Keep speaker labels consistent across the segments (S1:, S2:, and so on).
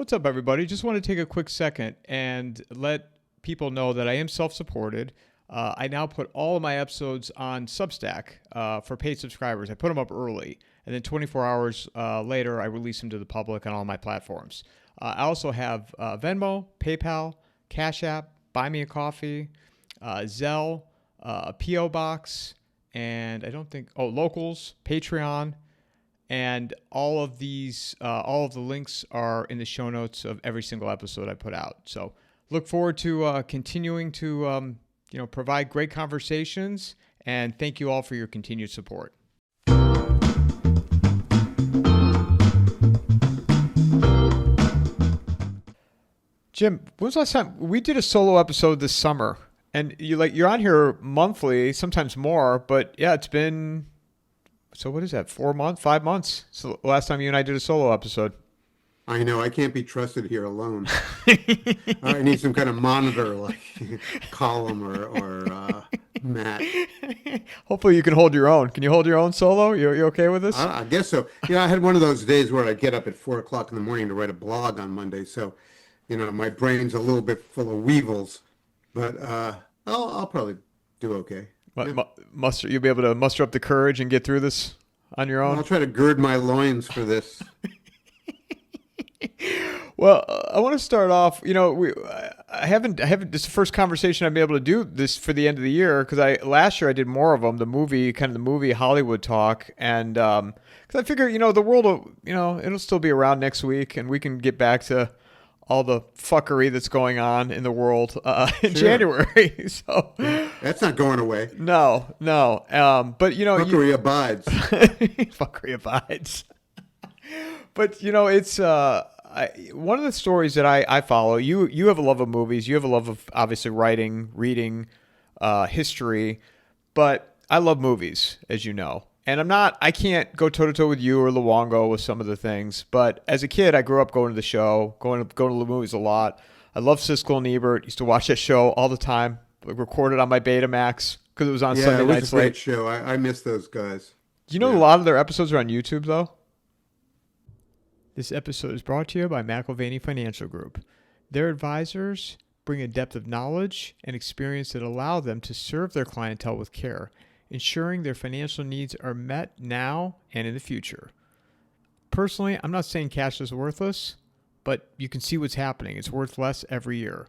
S1: What's up, everybody? Just want to take a quick second and let people know that I am self-supported. I now put all of my episodes on Substack for paid subscribers. I put them up early, and then 24 hours later, I release them to the public on all my platforms. I also have Venmo, PayPal, Cash App, Buy Me a Coffee, Zelle, a P.O. Box, and Locals, Patreon. And all of these, all of the links are in the show notes of every single episode I put out. So look forward to continuing to, provide great conversations. And thank you all for your continued support. Jim, when was the last time we did a solo episode this summer? And you're on here monthly, sometimes more. But yeah, it's been. So what is that, 4 months, 5 months? So the last time you and I did a solo episode.
S2: I know. I can't be trusted here alone. I need some kind of monitor like Column or Matt.
S1: Hopefully you can hold your own. Can you hold your own solo? You okay with this?
S2: I guess so. I had one of those days where I get up at 4 o'clock in the morning to write a blog on Monday. So, my brain's a little bit full of weevils. But I'll probably do okay.
S1: You'll be able to muster up the courage and get through this on your own?
S2: I'll try to gird my loins for this.
S1: Well, I want to start off, I haven't, this is the first conversation I've been able to do this for the end of the year, because last year I did more of them, the movie Hollywood talk, and because I figure, the world will, it'll still be around next week, and we can get back to all the fuckery that's going on in the world in January. So
S2: that's not going away.
S1: No. But
S2: fuckery abides.
S1: Fuckery abides. But it's one of the stories that I follow. You have a love of movies. You have a love of obviously writing, reading, history. But I love movies, as you know. And I can't go toe-to-toe with you or Luongo with some of the things. But as a kid, I grew up going to the show, going to the movies a lot. I love Siskel and Ebert. Used to watch that show all the time. Recorded on my Betamax because it was on Sunday nights.
S2: It was a great show. I miss those guys.
S1: Do you know a lot of their episodes are on YouTube, though? This episode is brought to you by McIlvaney Financial Group. Their advisors bring a depth of knowledge and experience that allow them to serve their clientele with care, ensuring their financial needs are met now and in the future. Personally, I'm not saying cash is worthless, but you can see what's happening. It's worth less every year.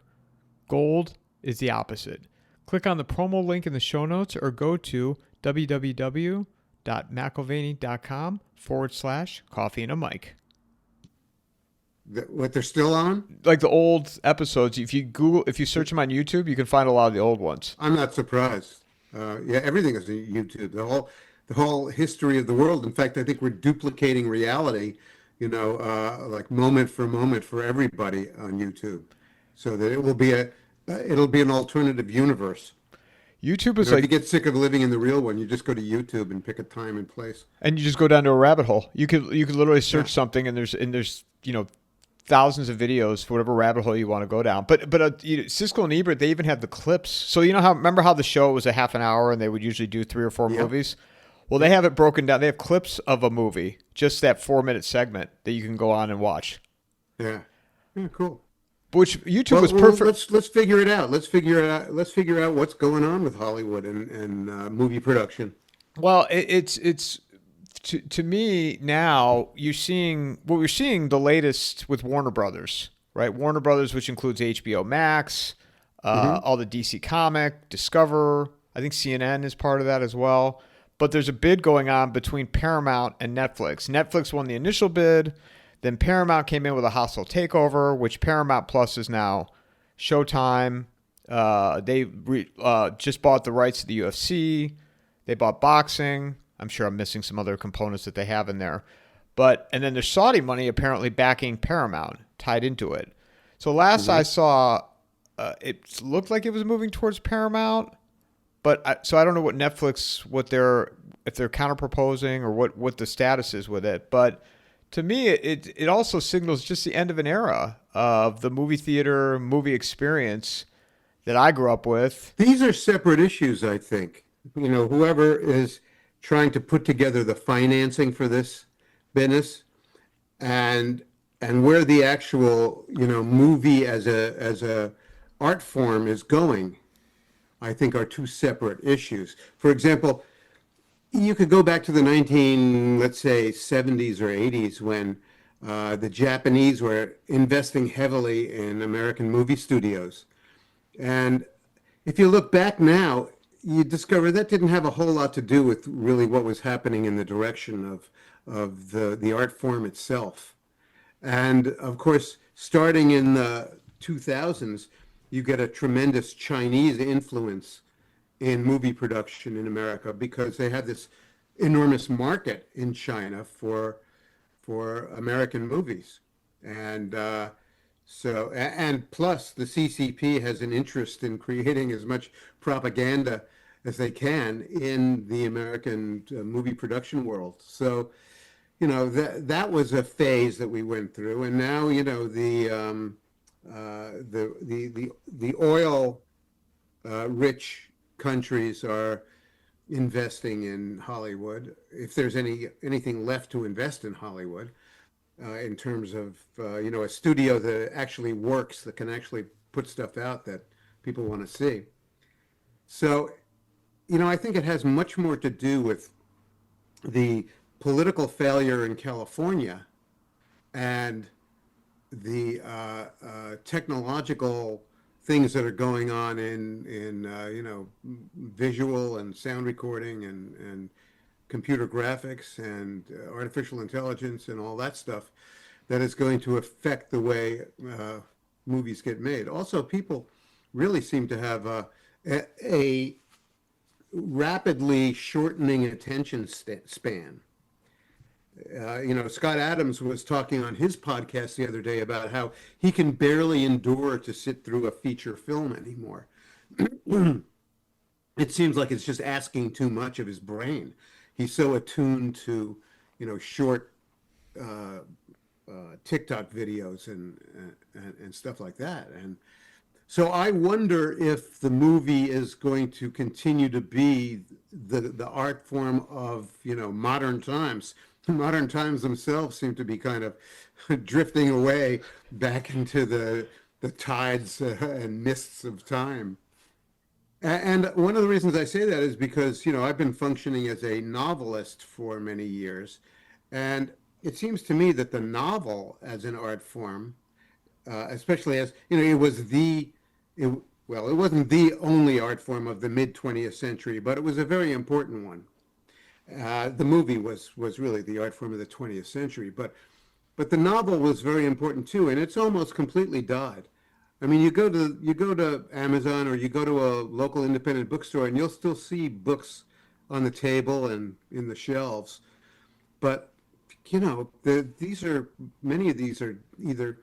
S1: Gold is the opposite. Click on the promo link in the show notes or go to www.mcilvaney.com/coffeeandamike.
S2: What they're still on?
S1: Like the old episodes. If you search them on YouTube, you can find a lot of the old ones.
S2: I'm not surprised. Everything is on YouTube. The whole history of the world. In fact, I think we're duplicating reality, like moment for moment for everybody on YouTube, so that it'll be an alternative universe.
S1: YouTube is
S2: if you get sick of living in the real one, you just go to YouTube and pick a time and place,
S1: and you just go down to a rabbit hole. You could literally search something, and there's thousands of videos for whatever rabbit hole you want to go down. But Siskel and Ebert, they even have the clips. So remember how the show was a half an hour and they would usually do 3 or 4 movies? Well, they have it broken down. They have clips of a movie, just that 4-minute segment that you can go on and watch.
S2: Yeah, cool.
S1: Which YouTube was perfect.
S2: Let's figure it out. Let's figure out what's going on with Hollywood and movie production.
S1: Well, it's to me now, we're seeing the latest with Warner Brothers, right? Warner Brothers, which includes HBO Max, all the DC Comic, Discover. I think CNN is part of that as well. But there's a bid going on between Paramount and Netflix. Netflix won the initial bid. Then Paramount came in with a hostile takeover, which Paramount Plus is now Showtime. They just bought the rights to the UFC. They bought boxing. I'm sure I'm missing some other components that they have in there. And then there's Saudi money apparently backing Paramount, tied into it. So last I saw, it looked like it was moving towards Paramount. So I don't know what Netflix, if they're counter-proposing or what the status is with it. But to me, it also signals just the end of an era of the movie theater, movie experience that I grew up with.
S2: These are separate issues, I think. Whoever is trying to put together the financing for this business and and where the actual, movie as a art form is going, I think are two separate issues. For example, you could go back to the let's say 70s or 80s when the Japanese were investing heavily in American movie studios. And if you look back now, you discover that didn't have a whole lot to do with really what was happening in the direction of the art form itself. And of course, starting in the 2000s, you get a tremendous Chinese influence in movie production in America because they have this enormous market in China for American movies. And and plus the CCP has an interest in creating as much propaganda as they can in the American movie production world. So, that was a phase that we went through, and now, the oil rich countries are investing in Hollywood. If there's anything left to invest in Hollywood, in terms of a studio that actually works, that can actually put stuff out that people want to see. So, I think it has much more to do with the political failure in California and the technological things that are going on in visual and sound recording and computer graphics and artificial intelligence and all that stuff that is going to affect the way movies get made. Also, people really seem to have a rapidly shortening attention span. Scott Adams was talking on his podcast the other day about how he can barely endure to sit through a feature film anymore. It seems like it's just asking too much of his brain. He's so attuned to, short TikTok videos and stuff like that. And so I wonder if the movie is going to continue to be the art form of, modern times. Modern times themselves seem to be kind of drifting away back into the tides and mists of time. And one of the reasons I say that is because, I've been functioning as a novelist for many years. And it seems to me that the novel as an art form, especially as, it was well, it wasn't the only art form of the mid 20th century, but it was a very important one. The movie was really the art form of the 20th century, but the novel was very important too, and it's almost completely died. I mean, you go to Amazon or you go to a local independent bookstore, and you'll still see books on the table and in the shelves. But many of these are either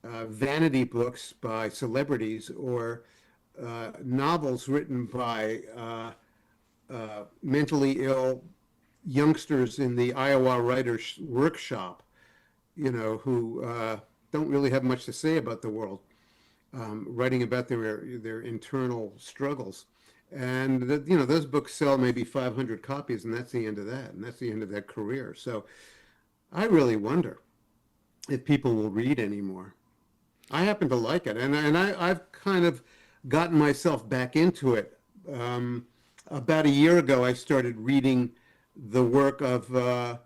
S2: vanity books by celebrities or novels written by mentally ill youngsters in the Iowa Writers Workshop, who don't really have much to say about the world, writing about their internal struggles. And those books sell maybe 500 copies, and that's the end of that, and that's the end of that career. So I really wonder if people will read anymore. I happen to like it, and I've kind of gotten myself back into it. About a year ago, I started reading the work of a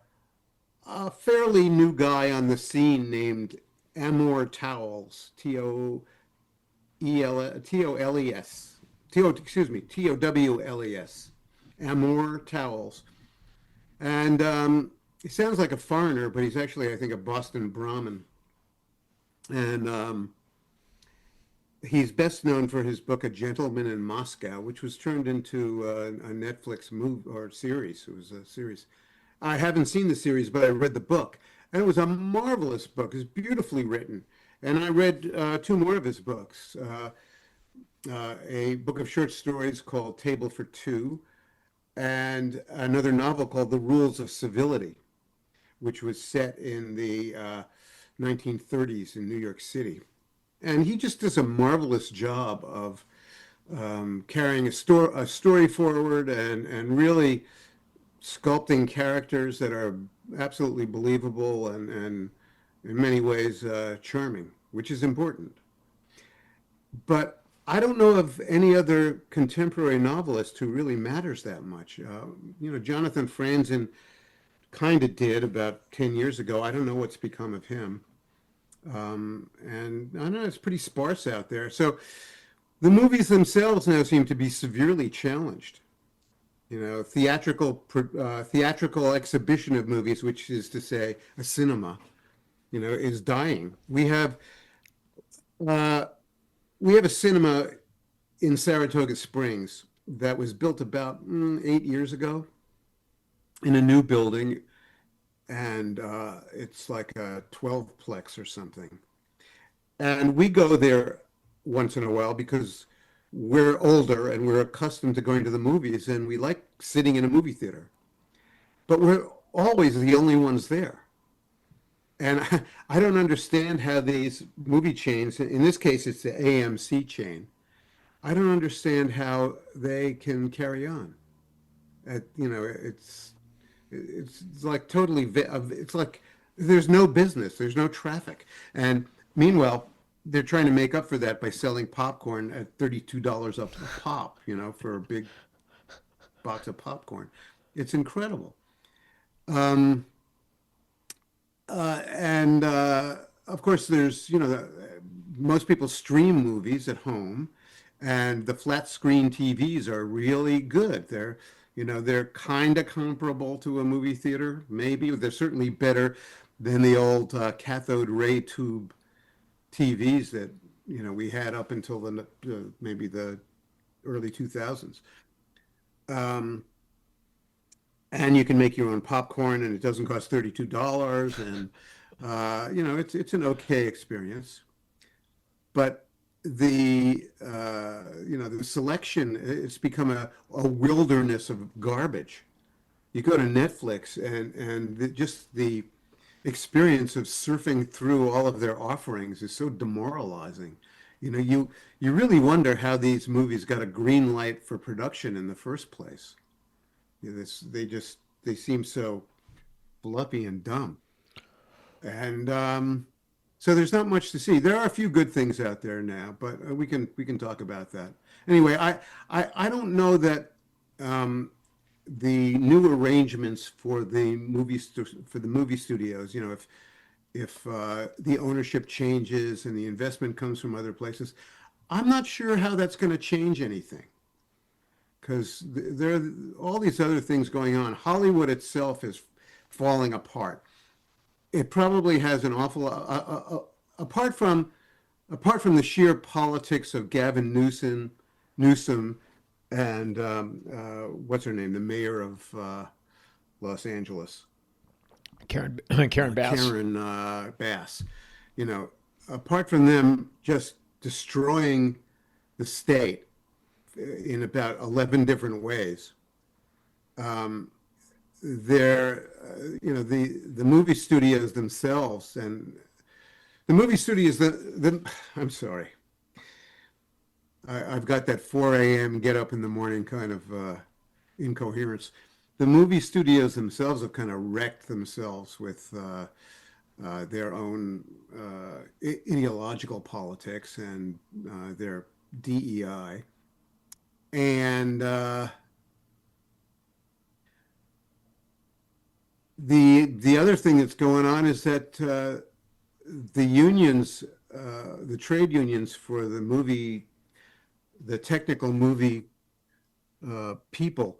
S2: fairly new guy on the scene named Amor Towles, T-O-L-E-S, Towles, Amor Towles. And he sounds like a foreigner, but he's actually, I think, a Boston Brahmin. And he's best known for his book, A Gentleman in Moscow, which was turned into a Netflix movie or series. It was a series. I haven't seen the series, but I read the book. And it was a marvelous book. It's beautifully written. And I read two more of his books. A book of short stories called Table for Two, and another novel called The Rules of Civility, which was set in the 1930s in New York City. And he just does a marvelous job of carrying a story forward and really sculpting characters that are absolutely believable and in many ways charming, which is important. But I don't know of any other contemporary novelist who really matters that much. Jonathan Franzen kind of did about 10 years ago. I don't know what's become of him. And I don't know, it's pretty sparse out there. So the movies themselves now seem to be severely challenged. Theatrical exhibition of movies, which is to say a cinema, is dying. Uh, we have a cinema in Saratoga Springs that was built about 8 years ago in a new building, and it's like a 12-plex or something. And we go there once in a while because we're older and we're accustomed to going to the movies and we like sitting in a movie theater. But we're always the only ones there. And I don't understand how these movie chains, in this case, it's the AMC chain. I don't understand how they can carry on. It's like totally, it's like there's no business, there's no traffic. And meanwhile, they're trying to make up for that by selling popcorn at $32 a pop, for a big box of popcorn. It's incredible. Um, and Of course, most people stream movies at home, and the flat screen TVs are really good. They're kind of comparable to a movie theater, maybe. They're certainly better than the old cathode ray tube TVs that we had up until maybe the early 2000s. Um, and you can make your own popcorn, and it doesn't cost $32, and it's an okay experience. But the selection, it's become a wilderness of garbage. You go to Netflix, and just the experience of surfing through all of their offerings is so demoralizing. You really wonder how these movies got a green light for production in the first place. They seem so fluffy and dumb. And so there's not much to see. There are a few good things out there now, but we can talk about that. Anyway, I don't know that the new arrangements for the movie studios, if the ownership changes and the investment comes from other places, I'm not sure how that's going to change anything because there are all these other things going on. Hollywood itself is falling apart. It probably has an awful apart from the sheer politics of Gavin Newsom and what's her name, the mayor of Los Angeles,
S1: Karen Bass.
S2: Karen Bass. Apart from them just destroying the state in about 11 different ways, the movie studios themselves and the movie studios I'm sorry, I've got that 4 a.m. get up in the morning kind of incoherence. The movie studios themselves have kind of wrecked themselves with their own ideological politics and their DEI. And the other thing that's going on is that the unions, the trade unions for the technical movie people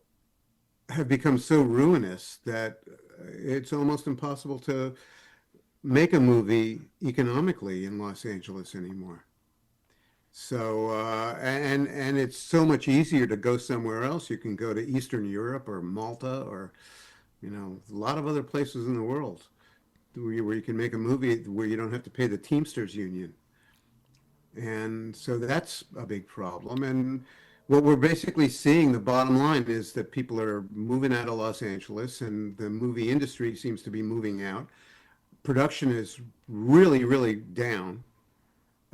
S2: have become so ruinous that it's almost impossible to make a movie economically in Los Angeles anymore. So and it's so much easier to go somewhere else. You can go to Eastern Europe or Malta or a lot of other places in the world where you can make a movie where you don't have to pay the Teamsters union. And so that's a big problem. And what we're basically seeing, the bottom line is that people are moving out of Los Angeles and the movie industry seems to be moving out. Production is really, really down.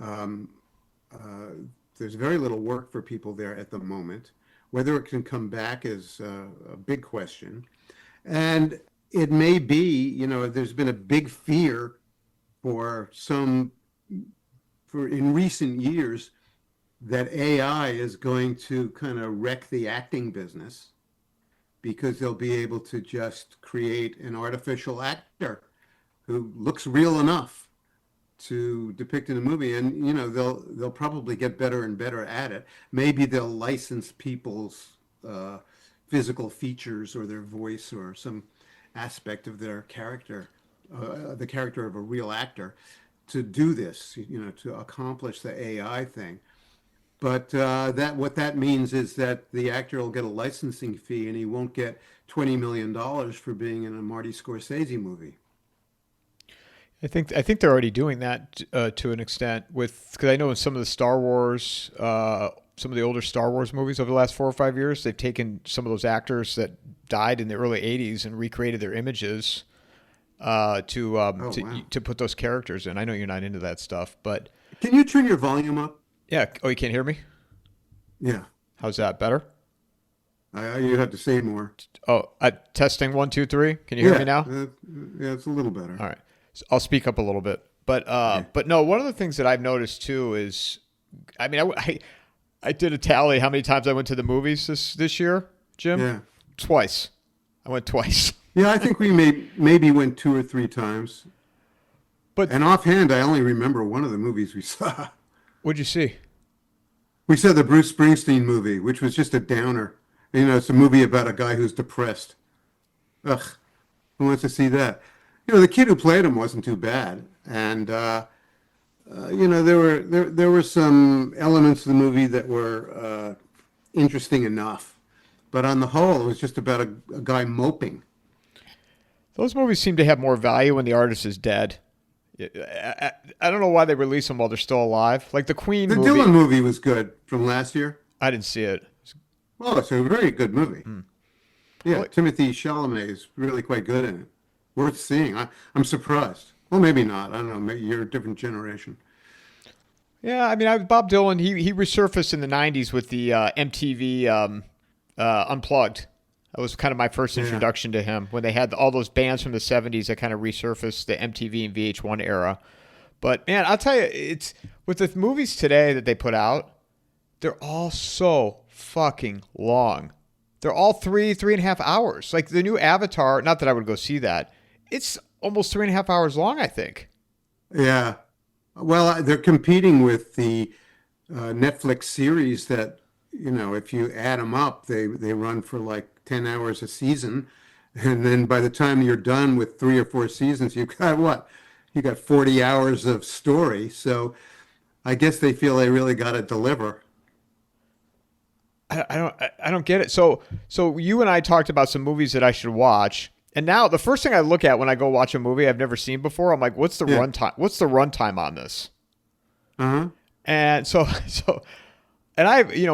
S2: Um, uh, there's very little work for people there at the moment. Whether it can come back is a big question. And it may be, there's been a big fear for some for in recent years that AI is going to kind of wreck the acting business because they'll be able to just create an artificial actor who looks real enough to depict in a movie, and they'll probably get better and better at it. Maybe they'll license people's physical features or their voice or some aspect of their character, the character of a real actor, to do this, to accomplish the AI thing. But that what that means is that the actor will get a licensing fee, and he won't get $20 million for being in a Marty Scorsese movie.
S1: I think they're already doing that to an extent because I know in some of the Star Wars, some of the older Star Wars movies over the last 4 or 5 years, they've taken some of those actors that died in the early '80s and recreated their images to put those characters in. I know you're not into that stuff, but
S2: Can you turn your volume up?
S1: yeah. Oh, you can't hear me?
S2: Yeah,
S1: How's that? Better?
S2: you have to say more.
S1: Oh, testing 1, 2, 3. Can you hear me now?
S2: Yeah, it's a little better.
S1: All right. So I'll speak up a little bit. But
S2: Okay.
S1: but no, one of the things that I've noticed too is, I mean, I did a tally how many times I went to the movies this year, Jim.
S2: Yeah.
S1: Twice. I went twice.
S2: Yeah, I think we maybe went 2 or 3 times.
S1: But
S2: And offhand, I only remember one of the movies we saw.
S1: what'd you see?
S2: We saw the Bruce Springsteen movie, which was just a downer. It's a movie about a guy who's depressed. Ugh, who wants to see that? The kid who played him wasn't too bad, and there were some elements of the movie that were interesting enough, but on the whole, it was just about a guy moping.
S1: Those movies seem to have more value when the artist is dead. I don't know why they release them while they're still alive. Like the Queen
S2: The
S1: movie.
S2: Dylan movie was good from last year.
S1: I didn't see it.
S2: Oh, it's a very good movie. Yeah,
S1: Well,
S2: Timothy Chalamet is really quite good in it. Worth seeing. I'm surprised. Well, maybe not. I don't know. Maybe you're a different generation.
S1: yeah, I mean, Bob Dylan. He resurfaced in the '90s with the MTV Unplugged. That was kind of my first
S2: Yeah.
S1: introduction to him when they had all those bands from the '70s that kind of resurfaced the MTV and VH1 era. But man, I'll tell you, it's with the movies today that they put out, they're all so fucking long. They're all 3.5 hours. Like the new Avatar. Not that I would go see that. It's almost 3.5 hours long, I think.
S2: Yeah. Well, they're competing with the Netflix series that, if you add them up, they run for like 10 hours a season. And then by the time you're done with 3 or 4 seasons, you've got what? You got 40 hours of story. So I guess they feel they really got to deliver.
S1: I don't get it. So you and I talked about some movies that I should watch. And now the first thing I look at when I go watch a movie I've never seen before, I'm like, what's the
S2: Yeah.
S1: runtime? What's the runtime on this?
S2: Uh-huh.
S1: And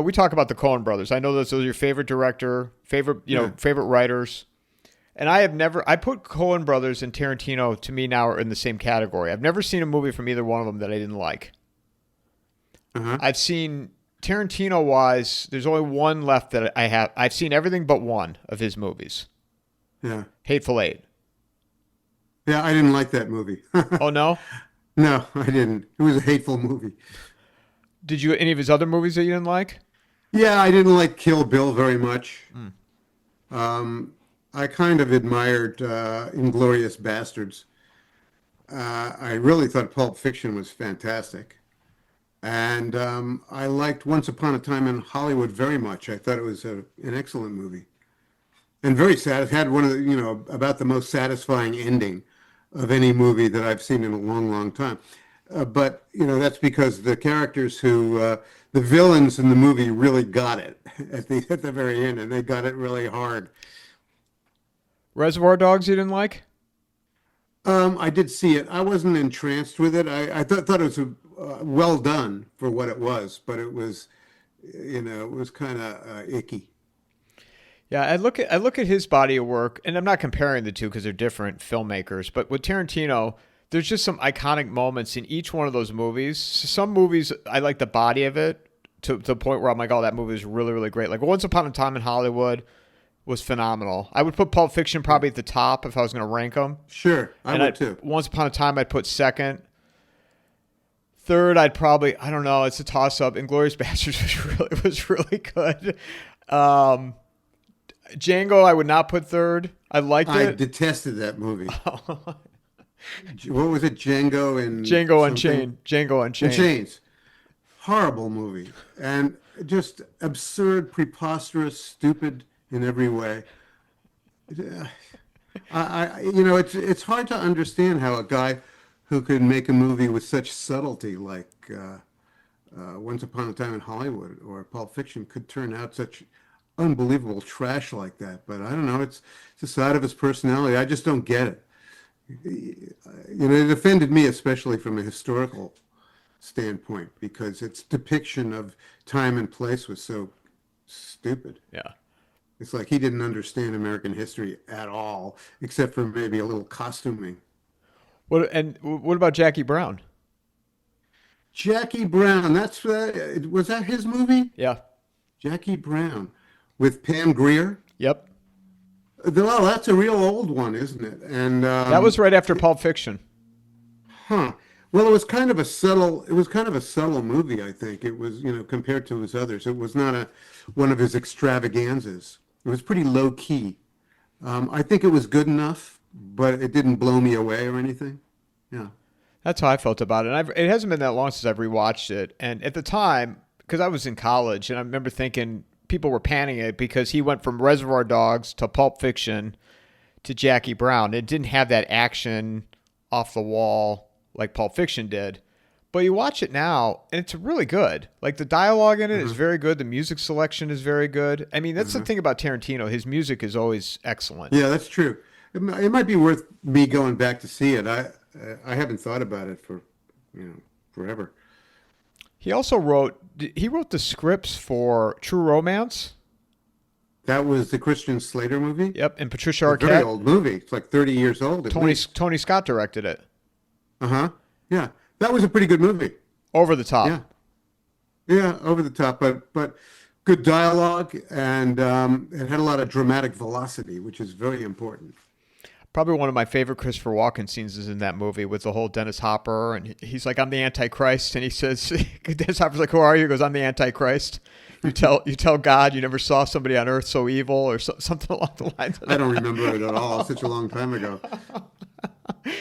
S1: we talk about the Coen brothers. I know those are your favorite director, favorite writers. And I put Coen brothers and Tarantino to me now are in the same category. I've never seen a movie from either one of them that I didn't like.
S2: Uh-huh.
S1: I've seen Tarantino wise, there's only one left that I have. I've seen everything but one of his movies.
S2: Yeah.
S1: Hateful Eight.
S2: Yeah, I didn't like that movie.
S1: Oh no?
S2: No, I didn't. It was a hateful movie.
S1: Did you any of his other movies that you didn't like?
S2: Yeah, I didn't like Kill Bill very much. I kind of admired Inglorious Bastards. I really thought Pulp Fiction was fantastic. And I liked Once Upon a Time in Hollywood very much. I thought it was an excellent movie. And very sad. It had one of the, about the most satisfying ending of any movie that I've seen in a long, long time. But that's because the characters the villains in the movie really got it at the very end, and they got it really hard.
S1: Reservoir Dogs you didn't like?
S2: I did see it. I wasn't entranced with it. I thought it was well done for what it was, but it was, it was kind of icky.
S1: Yeah, I look at his body of work, and I'm not comparing the two because they're different filmmakers. But with Tarantino, there's just some iconic moments in each one of those movies. Some movies, I like the body of it to the point where I'm like, oh, that movie is really, really great. Like Once Upon a Time in Hollywood, was phenomenal. I would put Pulp Fiction probably at the top if I was going to rank them.
S2: Sure, I would too.
S1: Once Upon a Time, I'd put second. Third, I'd probably, I don't know, it's a toss-up. Inglourious Basterds was really good. Django, I would not put third. I liked it.
S2: I detested that movie. What was it? Django
S1: Unchained. Django Unchained.
S2: Chains. Horrible movie. And just absurd, preposterous, stupid in every way. It's hard to understand how a guy who could make a movie with such subtlety like Once Upon a Time in Hollywood or Pulp Fiction could turn out such unbelievable trash like that. But I don't know, it's a side of his personality. I just don't get it. It offended me, especially from a historical standpoint, because its depiction of time and place was so stupid.
S1: Yeah.
S2: It's like he didn't understand American history at all, except for maybe a little costuming.
S1: What about Jackie Brown?
S2: Jackie Brown, was that his movie?
S1: Yeah.
S2: Jackie Brown with Pam Grier.
S1: Yep.
S2: Well, that's a real old one, isn't it? And
S1: that was right after Pulp Fiction.
S2: Huh. Well, it was kind of a subtle movie, I think. It was, compared to his others. It was not one of his extravaganzas. It was pretty low key. I think it was good enough, but it didn't blow me away or anything. Yeah.
S1: That's how I felt about it. And it hasn't been that long since I've rewatched it. And at the time, because I was in college, and I remember thinking people were panning it because he went from Reservoir Dogs to Pulp Fiction to Jackie Brown. It didn't have that action off the wall like Pulp Fiction did. But you watch it now, and it's really good. Like, the dialogue in it is very good. The music selection is very good. I mean, that's the thing about Tarantino. His music is always excellent.
S2: Yeah, that's true. It might be worth me going back to see it. I haven't thought about it for forever.
S1: He also wrote the scripts for True Romance.
S2: That was the Christian Slater movie?
S1: Yep, and Patricia Arquette.
S2: A very old movie. It's like 30 years old.
S1: Tony Scott directed it.
S2: Uh-huh. Yeah. That was a pretty good movie.
S1: Over the top.
S2: Yeah. Yeah, over the top, but good dialogue, and it had a lot of dramatic velocity, which is very important.
S1: Probably one of my favorite Christopher Walken scenes is in that movie with the whole Dennis Hopper, and he's like, "I'm the Antichrist," and he says, Dennis Hopper's like, "Who are you?" He goes, "I'm the Antichrist." You tell God you never saw somebody on earth so evil, or something along the lines of that.
S2: I don't remember it at all. It's such a long time ago.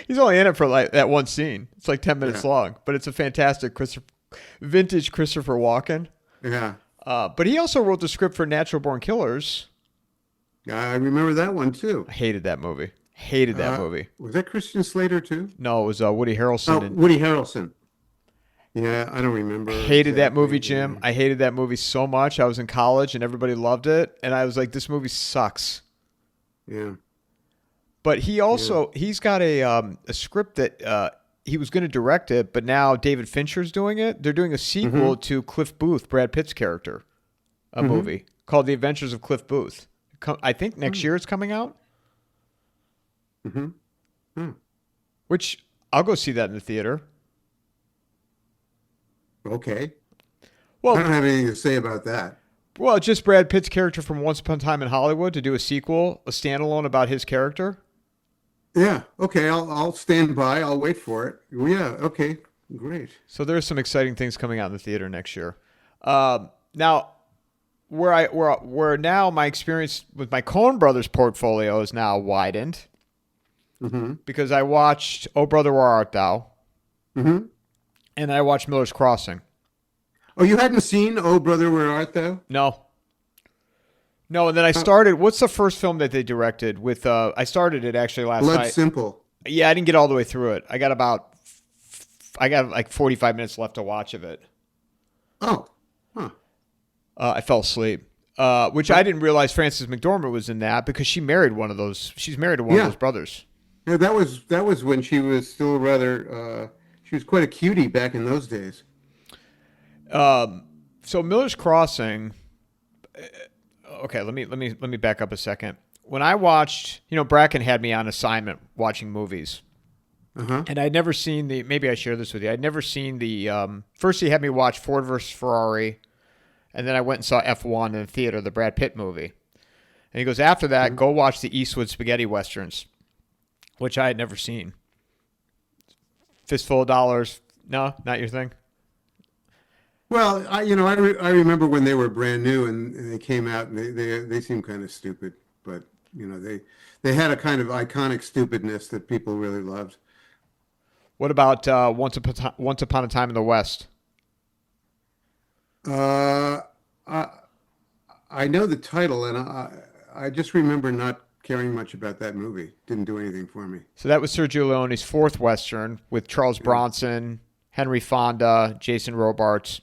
S1: He's only in it for like that one scene. It's like 10 minutes long, but it's a fantastic vintage Christopher Walken.
S2: Yeah.
S1: But he also wrote the script for Natural Born Killers.
S2: I remember that one too.
S1: I hated that movie. Hated that movie.
S2: Was that Christian Slater too?
S1: No, it was Woody Harrelson.
S2: Woody Harrelson. Yeah, I don't remember.
S1: Hated that movie, Jim. I hated that movie so much. I was in college and everybody loved it, and I was like, this movie sucks.
S2: Yeah.
S1: But he's got a script that he was going to direct it, but now David Fincher's doing it. They're doing a sequel to Cliff Booth, Brad Pitt's character, a movie called The Adventures of Cliff Booth. I think next year it's coming out. Which I'll go see that in the theater.
S2: Okay.
S1: Well,
S2: I don't have anything to say about that.
S1: Well, just Brad Pitt's character from Once Upon a Time in Hollywood to do a sequel, a standalone about his character.
S2: Yeah. Okay. I'll stand by. I'll wait for it. Yeah. Okay. Great.
S1: So there's some exciting things coming out in the theater next year. Now, where now my experience with my Coen Brothers portfolio is now widened because I watched Oh Brother, Where Art Thou? And I watched Miller's Crossing.
S2: Oh, you hadn't seen Oh Brother, Where Art Thou?
S1: No, and then I started. What's the first film that they directed with? I started it actually last night.
S2: Blood Simple.
S1: Yeah, I didn't get all the way through it. I got like 45 minutes left to watch of it.
S2: Oh, huh.
S1: I fell asleep, which I didn't realize Frances McDormand was in that because she married one of those. She's married to one of those brothers.
S2: Yeah, that was when she was still rather. She was quite a cutie back in those days.
S1: So Miller's Crossing. Okay, let me back up a second. When I watched, Bracken had me on assignment watching movies, and I'd never seen maybe I share this with you. I'd never seen first he had me watch Ford versus Ferrari, and then I went and saw F1 in the theater, the Brad Pitt movie. And he goes, after that, go watch the Eastwood spaghetti westerns, which I had never seen. Fistful of Dollars. No, not your thing?
S2: Well, I remember when they were brand new and they came out and they seemed kind of stupid, but they had a kind of iconic stupidness that people really loved.
S1: What about Once Upon a Time in the West?
S2: Uh, I I know the title, and I just remember not caring much about that movie. Didn't do anything for me.
S1: So that was Sergio Leone's fourth Western with Charles
S2: Yeah.
S1: Bronson, Henry Fonda, Jason Robards.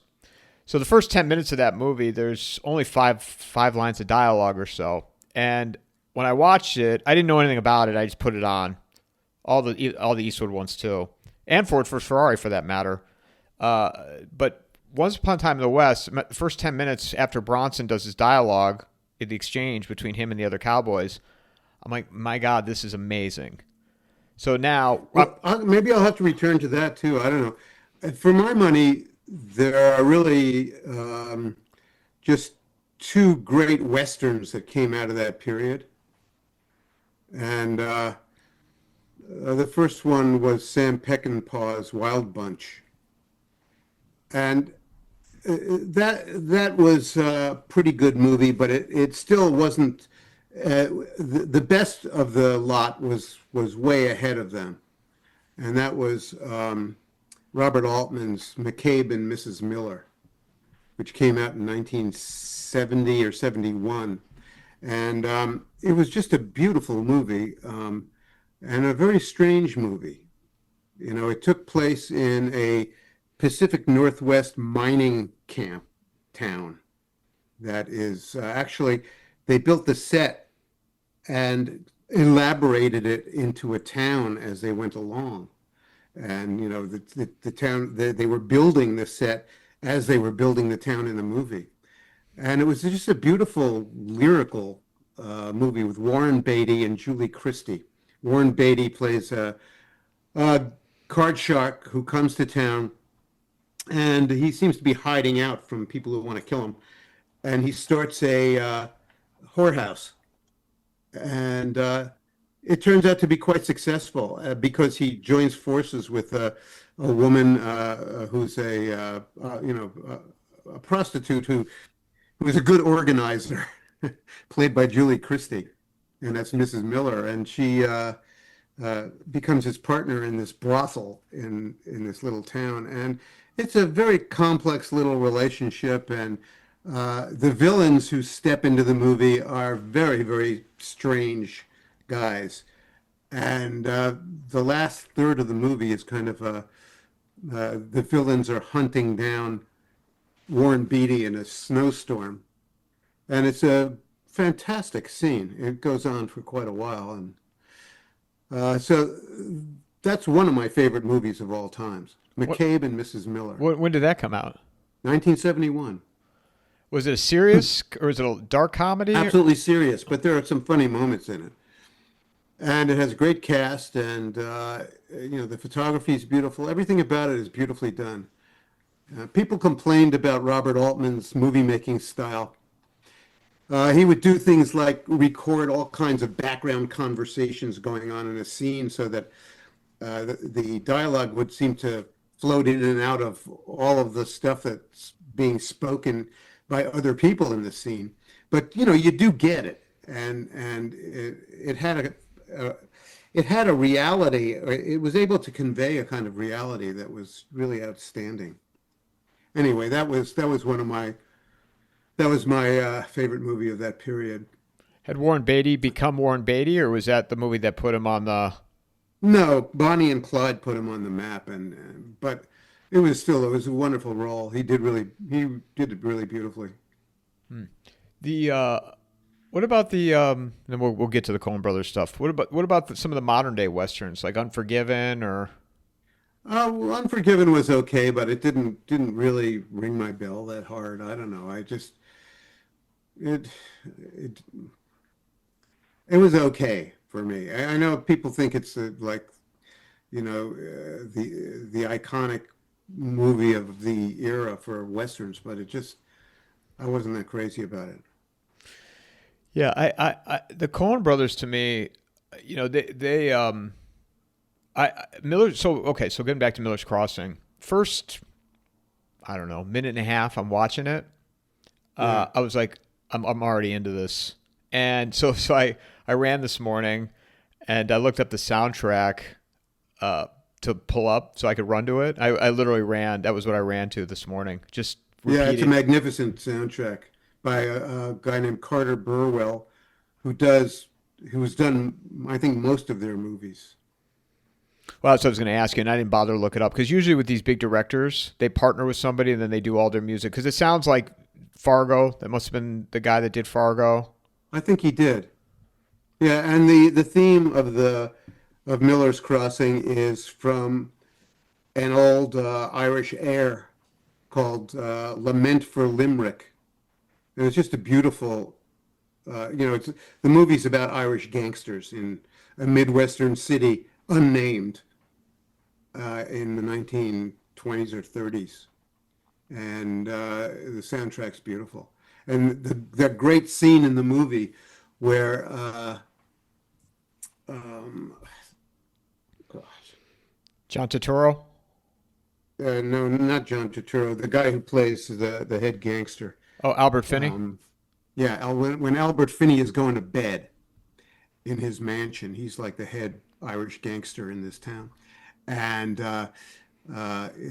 S1: So the first 10 minutes of that movie, there's only five lines of dialogue or so. And when I watched it, I didn't know anything about it. I just put it on. All the Eastwood ones too. And Ford vs. Ferrari for that matter. But Once Upon a Time in the West, the first 10 minutes after Bronson does his dialogue, in the exchange between him and the other cowboys, I'm like, my God, this is amazing. So now,
S2: Well, maybe I'll have to return to that too. I don't know. For my money, there are really just two great westerns that came out of that period, and the first one was Sam Peckinpah's Wild Bunch, and that was a pretty good movie, but it still wasn't. The best of the lot was way ahead of them, and that was Robert Altman's McCabe and Mrs. Miller, which came out in 1970 or 71, and it was just a beautiful movie and a very strange movie. It took place in a Pacific Northwest mining camp town that is actually they built the set and elaborated it into a town as they went along. And the town they were building the set as they were building the town in the movie, and it was just a beautiful lyrical movie with Warren Beatty and Julie Christie. Warren Beatty plays a card shark who comes to town, and he seems to be hiding out from people who want to kill him. And he starts a whorehouse, and it turns out to be quite successful because he joins forces with a woman who's a prostitute who is a good organizer, played by Julie Christie, and that's Mrs. Miller, and she becomes his partner in this brothel in this little town, and it's a very complex little relationship, and the villains who step into the movie are very, very strange guys. And the last third of the movie is kind of the villains are hunting down Warren Beatty in a snowstorm. And it's a fantastic scene. It goes on for quite a while. And so that's one of my favorite movies of all times. McCabe and Mrs. Miller,
S1: when did that come out?
S2: 1971.
S1: Was it a serious or was it a dark comedy?
S2: Absolutely serious, but there are some funny moments in it. And it has a great cast, and the photography is beautiful. Everything about it is beautifully done. People complained about Robert Altman's movie making style. He would do things like record all kinds of background conversations going on in a scene so that the dialogue would seem to float in and out of all of the stuff that's being spoken by other people in the scene. But you do get it, and it had a reality. It was able to convey a kind of reality that was really outstanding. Anyway, that was my favorite movie of that period.
S1: Had Warren Beatty become Warren Beatty, or was that the movie that put him on the?
S2: No, Bonnie and Clyde put him on the map, but it was a wonderful role. He did it really beautifully.
S1: What about the? Then we'll get to the Coen Brothers stuff. What about some of the modern day westerns like Unforgiven or?
S2: Well, Unforgiven was okay, but it didn't really ring my bell that hard. I don't know. It it was okay for me. I know people think it's the iconic movie of the era for westerns, but I wasn't that crazy about it.
S1: Yeah, the Coen brothers to me, Miller. So okay, so getting back to Miller's Crossing, first, I don't know, minute and a half, I'm watching it.
S2: Yeah.
S1: I was like, I'm already into this, and so I ran this morning, and I looked up the soundtrack, to pull up so I could run to it. I literally ran. That was what I ran to this morning. Just
S2: Yeah, it's a
S1: repeating.
S2: magnificent soundtrack by a guy named Carter Burwell, who does who's done, I think, most of their movies.
S1: Well, that's what I was going to ask you, and I didn't bother to look it up because usually with these big directors, they partner with somebody and then they do all their music. Because it sounds like Fargo. That must have been the guy that did Fargo.
S2: I think he did. Yeah, and the theme of the of Miller's Crossing is from an old Irish air called "Lament for Limerick." And it's just a beautiful, it's the movie's about Irish gangsters in a Midwestern city, unnamed, in the 1920s or 30s, and the soundtrack's beautiful. And the great scene in the movie where, gosh,
S1: John Turturro.
S2: no, not John Turturro, the guy who plays the head gangster.
S1: Oh, Albert Finney.
S2: Um, yeah, when Albert Finney is going to bed in his mansion, he's like the head Irish gangster in this town, and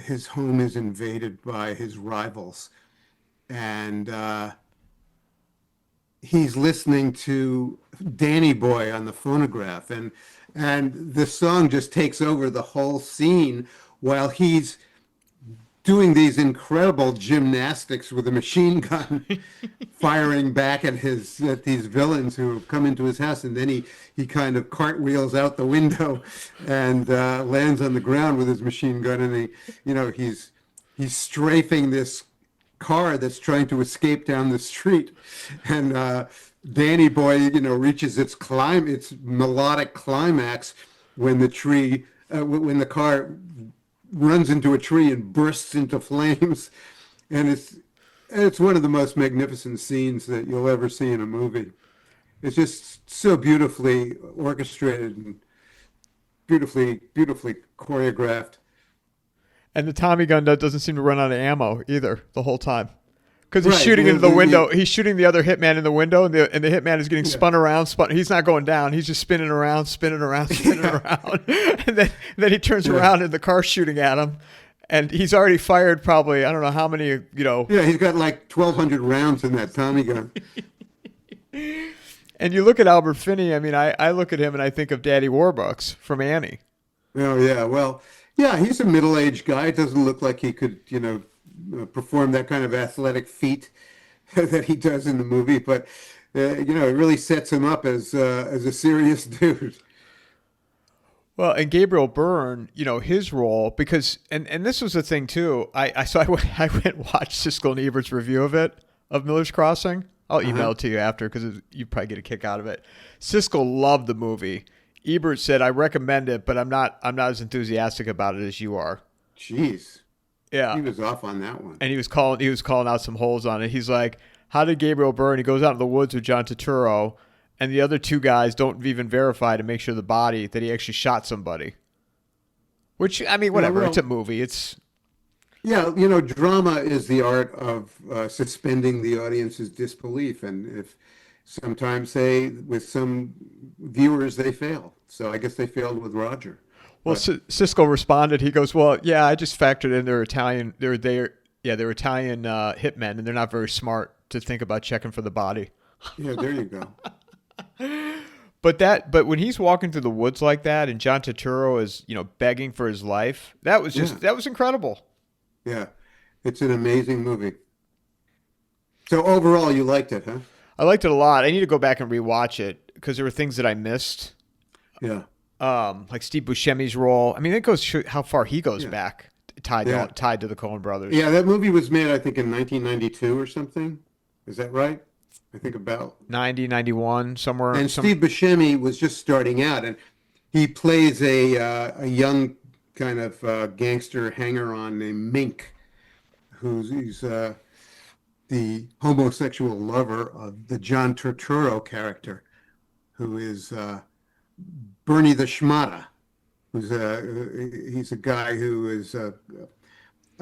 S2: his home is invaded by his rivals, and he's listening to Danny Boy on the phonograph, and the song just takes over the whole scene while he's doing these incredible gymnastics with a machine gun, firing back at these villains who have come into his house, and then he kind of cartwheels out the window and lands on the ground with his machine gun, and he's strafing this car that's trying to escape down the street, and Danny Boy reaches its melodic climax when when the car runs into a tree and bursts into flames, and it's one of the most magnificent scenes that you'll ever see in a movie. It's just so beautifully orchestrated and beautifully choreographed.
S1: And the Tommy gun doesn't seem to run out of ammo either the whole time. Because he's
S2: Right.
S1: shooting into the window. He's shooting the other hitman in the window, and the hitman is getting spun around. He's not going down. He's just spinning around, spinning around, spinning around. And then he turns around, and the car's shooting at him. And he's already fired probably, I don't know how many,
S2: Yeah, he's got like 1,200 rounds in that Tommy gun.
S1: And you look at Albert Finney, I mean, I look at him and I think of Daddy Warbucks from Annie.
S2: Oh yeah, well, yeah, he's a middle-aged guy. It doesn't look like he could, perform that kind of athletic feat that he does in the movie, but it really sets him up as a serious dude.
S1: Well, and Gabriel Byrne, his role, because and this was the thing too. I went and watched Siskel and Ebert's review of Miller's Crossing. I'll email it to you after because you probably get a kick out of it. Siskel loved the movie. Ebert said, "I recommend it, but I'm not as enthusiastic about it as you are."
S2: Jeez,
S1: Yeah,
S2: he was off on that one.
S1: and he was calling out some holes on it. He's like, "How did Gabriel Byrne?" He goes out in the woods with John Turturro, and the other two guys don't even verify to make sure that he actually shot somebody. Which, I mean, whatever.
S2: well,
S1: It's a movie. It's
S2: yeah, drama is the art of suspending the audience's disbelief, and if sometimes with some viewers they fail. So I guess they failed with Roger.
S1: well.
S2: But
S1: Siskel responded. He goes, "Well, yeah, I just factored in their Italian. They're Italian hitmen, and they're not very smart to think about checking for the body."
S2: yeah, there you go.
S1: But when he's walking through the woods like that, and John Turturro is begging for his life, that was that was incredible.
S2: Yeah, it's an amazing movie. So overall, you liked it, huh?
S1: I liked it a lot. I need to go back and rewatch it because there were things that I missed.
S2: Yeah,
S1: Like Steve Buscemi's role. I mean, it goes how far he goes
S2: yeah,
S1: back
S2: yeah.
S1: tied to the Coen brothers.
S2: Yeah, that movie was made, I think, in 1992 or something. Is that right? I think about.
S1: 90, 91, somewhere.
S2: And Steve Buscemi was just starting out, and he plays a young kind of gangster hanger-on named Mink, he's the homosexual lover of the John Turturro character, who is Bernie the Schmata, he's a guy who is a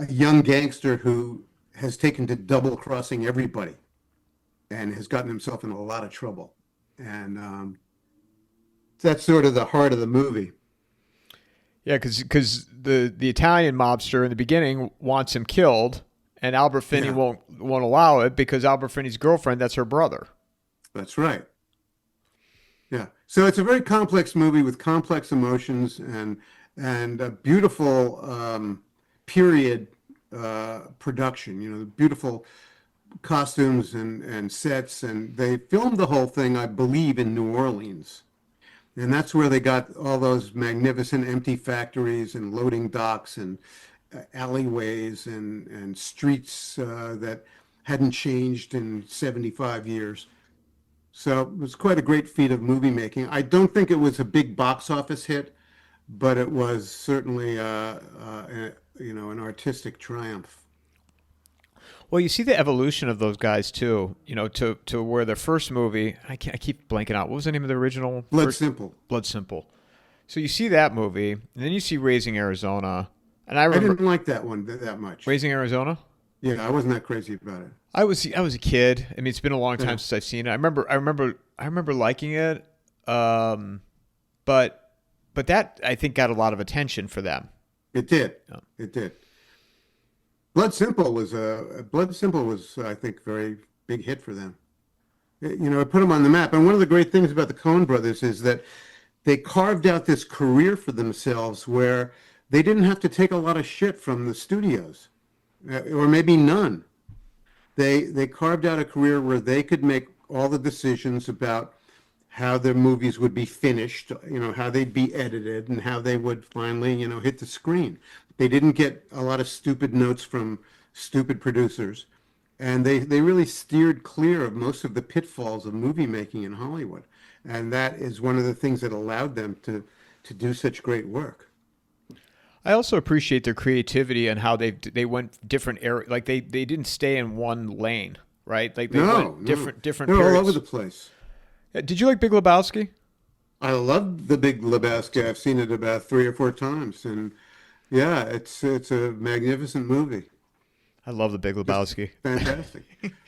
S2: young gangster who has taken to double crossing everybody and has gotten himself in a lot of trouble. And that's sort of the heart of the movie.
S1: Yeah, because the Italian mobster in the beginning wants him killed, and Albert Finney
S2: Yeah,
S1: won't allow it because Albert Finney's girlfriend, that's her brother.
S2: that's right. Yeah. So it's a very complex movie with complex emotions and a beautiful period production. You know, beautiful costumes and sets, and they filmed the whole thing, I believe, in New Orleans. And that's where they got all those magnificent empty factories and loading docks and alleyways and streets that hadn't changed in 75 years. So it was quite a great feat of movie making. I don't think it was a big box office hit, but it was certainly, an artistic triumph.
S1: Well, you see the evolution of those guys too. To where their first movie, I keep blanking out. What was the name of the original?
S2: Blood Simple.
S1: Blood Simple. So you see that movie, and then you see Raising Arizona, and I
S2: I
S1: remember
S2: didn't like that one that much.
S1: Raising Arizona.
S2: Yeah, I wasn't that crazy about it.
S1: I was a kid. I mean, it's been a long
S2: Yeah,
S1: time since I've seen it. I remember liking it. Um, but that I think got a lot of attention for them.
S2: it did.
S1: Yeah.
S2: It did. Blood Simple was, I think, very big hit for them. It put them on the map. And one of the great things about the Coen brothers is that they carved out this career for themselves where they didn't have to take a lot of shit from the studios, or maybe none. They carved out a career where they could make all the decisions about how their movies would be finished, how they'd be edited and how they would finally, hit the screen. They didn't get a lot of stupid notes from stupid producers. And they really steered clear of most of the pitfalls of movie making in Hollywood. And that is one of the things that allowed them to do such great work.
S1: I also appreciate their creativity and how they went different area. Like they didn't stay in one lane, right? Like they
S2: No,
S1: went
S2: no.
S1: different
S2: They're all over
S1: periods.
S2: the place.
S1: Did you like Big Lebowski?
S2: I love The Big Lebowski. I've seen it about 3 or 4 times. And yeah, it's a magnificent movie.
S1: I love the Big
S2: Just
S1: Lebowski.
S2: fantastic.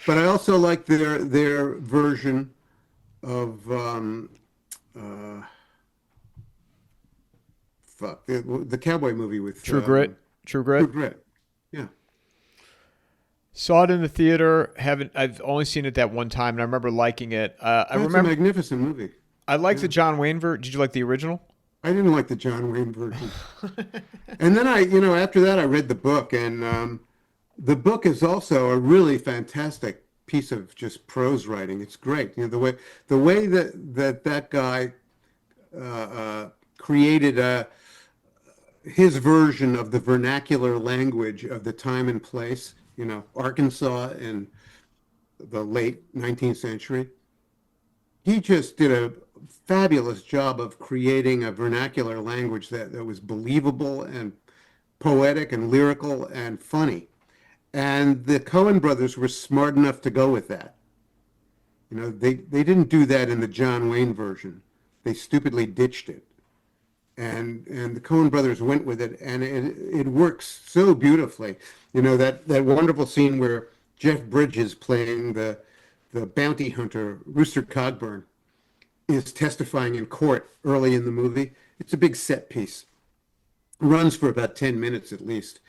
S2: But I also like their version of uh, the cowboy movie with
S1: True Grit. True
S2: True
S1: Grit.
S2: Grit. Yeah,
S1: Saw it in the theater. Haven't I've only seen it that one time, and I remember liking it. I
S2: that's a
S1: remember
S2: magnificent movie.
S1: I liked the
S2: Yeah,
S1: John Wayne version. Did you like the original?
S2: I didn't like the John Wayne version. And then after that, I read the book, and the book is also a really fantastic piece of just prose writing. It's great. The way that guy created his version of the vernacular language of the time and place. Arkansas in the late 19th century. He just did a fabulous job of creating a vernacular language that was believable and poetic and lyrical and funny. And the Coen brothers were smart enough to go with that. They didn't do that in the John Wayne version. They stupidly ditched it. And the Coen brothers went with it, and it works so beautifully. That wonderful scene where Jeff Bridges playing the bounty hunter, Rooster Cogburn, is testifying in court early in the movie. It's a big set piece. Runs for about 10 minutes at least.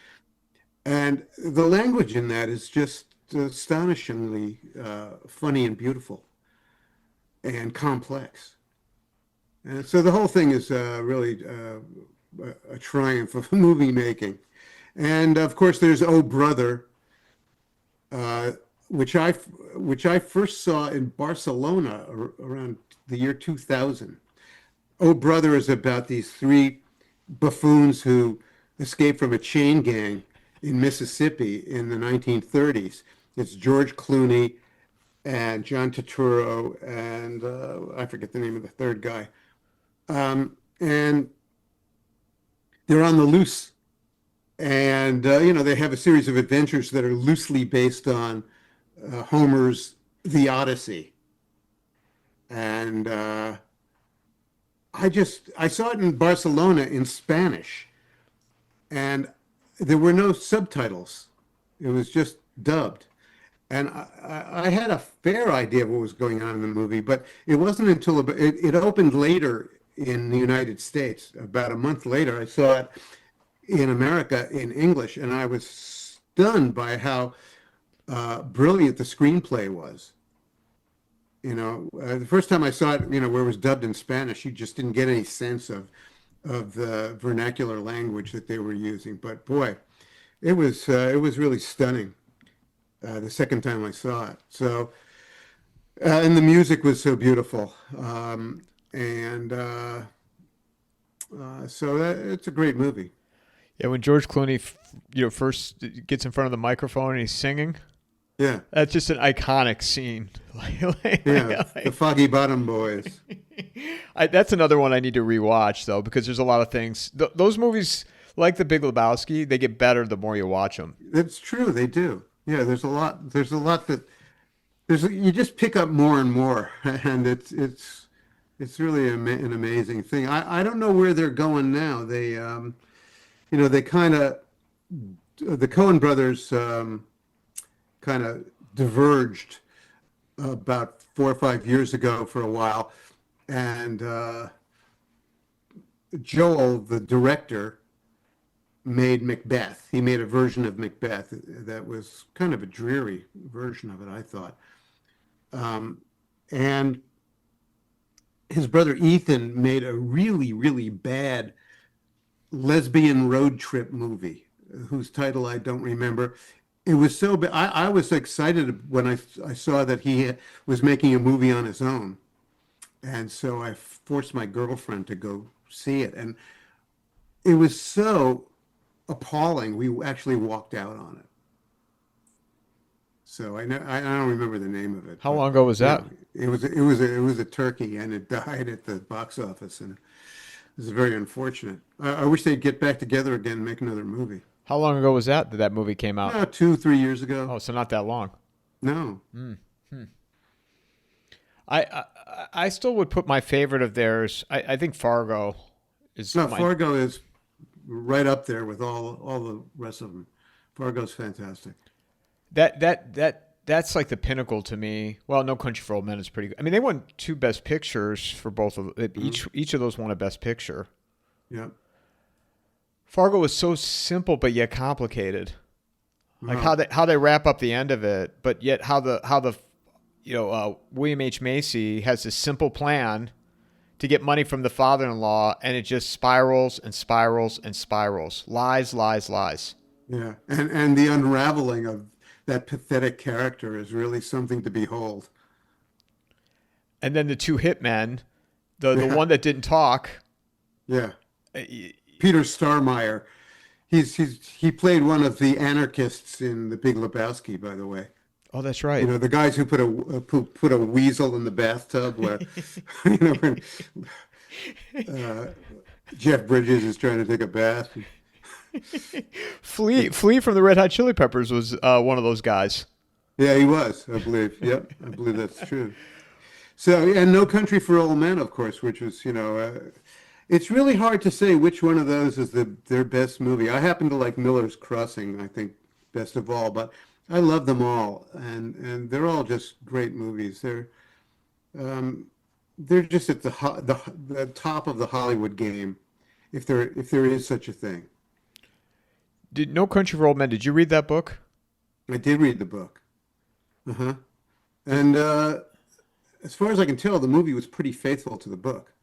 S2: And the language in that is just astonishingly funny and beautiful and complex. And so the whole thing is really a triumph of movie making. And of course, there's Oh Brother, uh, which I first saw in Barcelona around the year 2000. Oh Brother is about these three buffoons who escaped from a chain gang in Mississippi in the 1930s. It's George Clooney and John Turturro and I forget the name of the third guy. And they're on the loose, and they have a series of adventures that are loosely based on Homer's The Odyssey, and I saw it in Barcelona in Spanish, and there were no subtitles. It was just dubbed. And I had a fair idea of what was going on in the movie, but it wasn't until it opened later in the United States. About a month later, I saw it in America in English, and I was stunned by how brilliant the screenplay was. The first time I saw it, where it was dubbed in Spanish, you just didn't get any sense of the vernacular language that they were using. But boy, it was really stunning the second time I saw it. So, and the music was so beautiful, and so it's a great movie.
S1: Yeah, when George Clooney, first gets in front of the microphone and he's singing,
S2: Yeah,
S1: that's just an iconic scene.
S2: yeah, the Foggy Bottom Boys.
S1: That's another one I need to rewatch though, because there's a lot of things. Those movies, like The Big Lebowski, they get better the more you watch them.
S2: It's true, they do. Yeah, there's a lot. There's a lot that you just pick up more and more, and it's really an amazing thing. I don't know where they're going now. They kind of the Coen brothers kind of diverged about 4 or 5 years ago for a while, and Joel, the director, made Macbeth. He made a version of Macbeth that was kind of a dreary version of it, I thought. And his brother Ethan made a really, really bad lesbian road trip movie, whose title I don't remember. It was so bad. I was excited when I saw that he was making a movie on his own. And so I forced my girlfriend to go see it. And it was so appalling. We actually walked out on it. So I don't remember the name of it.
S1: How long ago was that?
S2: It was a turkey, and it died at the box office, and it was very unfortunate. I wish they'd get back together again and make another movie.
S1: How long ago was that movie came out?
S2: 2-3 years ago.
S1: Oh, so not that long.
S2: No.
S1: I still would put my favorite of theirs. I think Fargo is.
S2: No, Fargo is right up there with all the rest of them. Fargo's fantastic.
S1: That's like the pinnacle to me. Well, No Country for Old Men is pretty good. I mean, they won 2 Best Pictures for both of each of those won a Best Picture.
S2: Yeah.
S1: Fargo was so simple but yet complicated. Like
S2: Wow.
S1: how they wrap up the end of it, but yet how the William H. Macy has this simple plan to get money from the father-in-law, and it just spirals and spirals and spirals. Lies, lies, lies.
S2: Yeah. And the unraveling of that pathetic character is really something to behold.
S1: And then the 2 hitmen, the
S2: Yeah.
S1: one that didn't talk.
S2: Yeah. Peter Starmeyer. He played one of the anarchists in The Big Lebowski, by the way.
S1: Oh, that's right.
S2: The guys who put a weasel in the bathtub, where when Jeff Bridges is trying to take a bath.
S1: Flea from the Red Hot Chili Peppers was one of those guys.
S2: Yeah, he was, I believe. Yep, I believe that's true. So, and No Country for Old Men, of course, which was, it's really hard to say which one of those is their best movie. I happen to like Miller's Crossing, I think, best of all, but I love them all, and they're all just great movies. They're just at the top of the Hollywood game, if there is such a thing.
S1: Did No Country for Old Men? Did you read that book?
S2: I did read the book. Uh-huh. And as far as I can tell, the movie was pretty faithful to the book.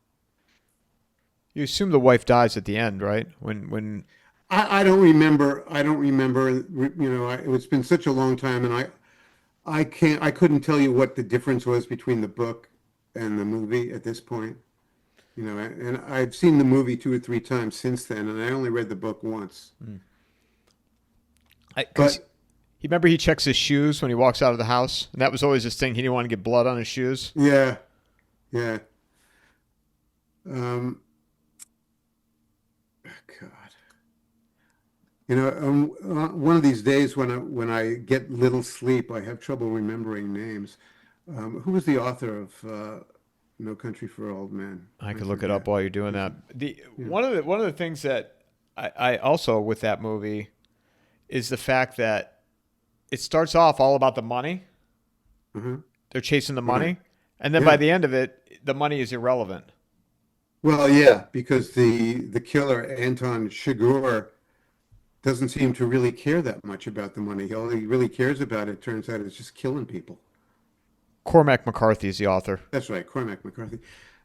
S1: You assume the wife dies at the end, right? When
S2: I don't remember. It's been such a long time, and I couldn't tell you what the difference was between the book and the movie at this point. And I've seen the movie 2 or 3 times since then, and I only read the book once.
S1: Remember he checks his shoes when he walks out of the house, and that was always his thing. He didn't want to get blood on his shoes.
S2: Yeah. God. One of these days when I get little sleep, I have trouble remembering names. Who was the author of No Country for Old Men?
S1: I
S2: I
S1: could look it up
S2: forget.
S1: while you're doing
S2: Is
S1: that.
S2: it?
S1: The
S2: Yeah.
S1: one of the things that I also with that movie is the fact that it starts off all about the money.
S2: Uh-huh.
S1: They're chasing the
S2: Right.
S1: money, and then by
S2: Yeah.
S1: the end of it, the money is irrelevant.
S2: Well, yeah, because the killer Anton Chigurh doesn't seem to really care that much about the money. All he really cares about, it turns out, is just killing people.
S1: Cormac McCarthy is the author.
S2: That's right, Cormac McCarthy.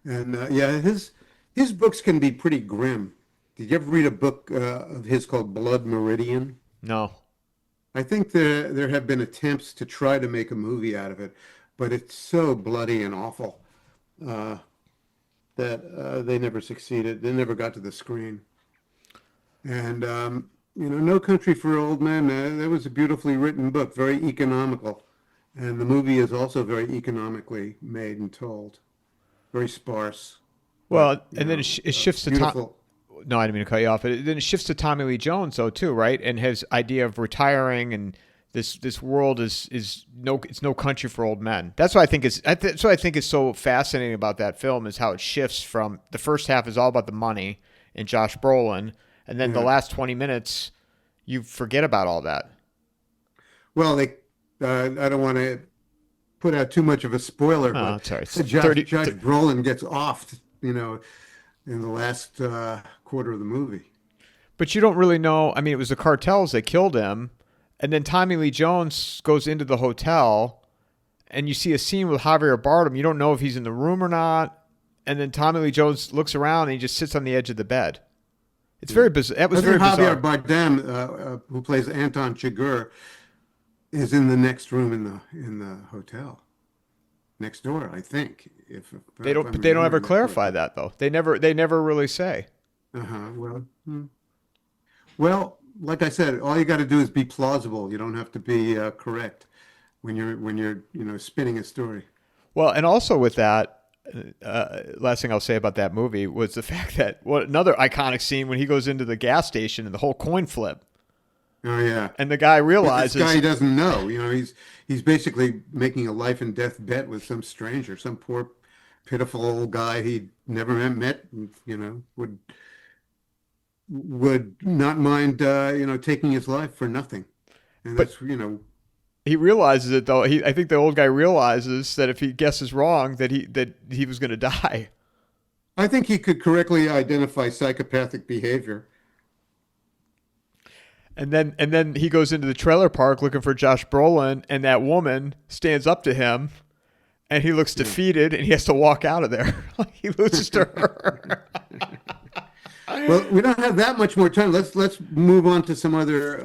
S2: And yeah, his books can be pretty grim. Did you ever read a book of his called Blood Meridian?
S1: No.
S2: I think there have been attempts to try to make a movie out of it, but it's so bloody and awful uh, that they never succeeded. They never got to the screen. And No Country for Old Men, that was a beautifully written book, very economical. And the movie is also very economically made and told, very sparse, but
S1: Well, and then it shifts to Tom.
S2: beautiful.
S1: No, I didn't mean to cut you off. But then it shifts to Tommy Lee Jones, though, too, right? And his idea of retiring and this world is no, it's no country for old men. That's what I think is. That's what I think is so fascinating about that film is how it shifts from the first half is all about the money and Josh Brolin, and then the
S2: Yeah.
S1: last 20 minutes you forget about all that.
S2: Well, I don't want to put out too much of a spoiler,
S1: Oh,
S2: but
S1: sorry, it's
S2: Josh
S1: 30.
S2: Josh Brolin gets offed, in the last quarter of the movie.
S1: But you don't really know. I mean, it was the cartels that killed him, and then Tommy Lee Jones goes into the hotel, and you see a scene with Javier Bardem. You don't know if he's in the room or not. And then Tommy Lee Jones looks around and he just sits on the edge of the bed. It's very bizarre. That
S2: I
S1: was
S2: think
S1: very
S2: Javier
S1: bizarre.
S2: Bardem, who plays Anton Chigurh, is in the next room in the hotel next door. I think,
S1: They
S2: if
S1: don't.
S2: I'm
S1: But they don't ever
S2: remembering that
S1: clarify
S2: correctly.
S1: that though. They never really say.
S2: Uh-huh. Well, like I said, all you got to do is be plausible. You don't have to be correct when you're spinning a story.
S1: Well, and also with that, last thing I'll say about that movie was the fact that another iconic scene when he goes into the gas station and the whole coin flip,
S2: Oh yeah.
S1: and the guy
S2: With this guy
S1: realizes
S2: he doesn't know. He's basically making a life and death bet with some stranger, some poor, pitiful old guy he never met, would not mind, taking his life for nothing. And
S1: but he realizes it though. I think the old guy realizes that if he guesses wrong, that he was going to die.
S2: I think he could correctly identify psychopathic behavior.
S1: And then he goes into the trailer park looking for Josh Brolin, and that woman stands up to him, and he looks
S2: Yeah.
S1: defeated, and he has to walk out of there. He loses to her.
S2: Well, we don't have that much more time. Let's move on to some other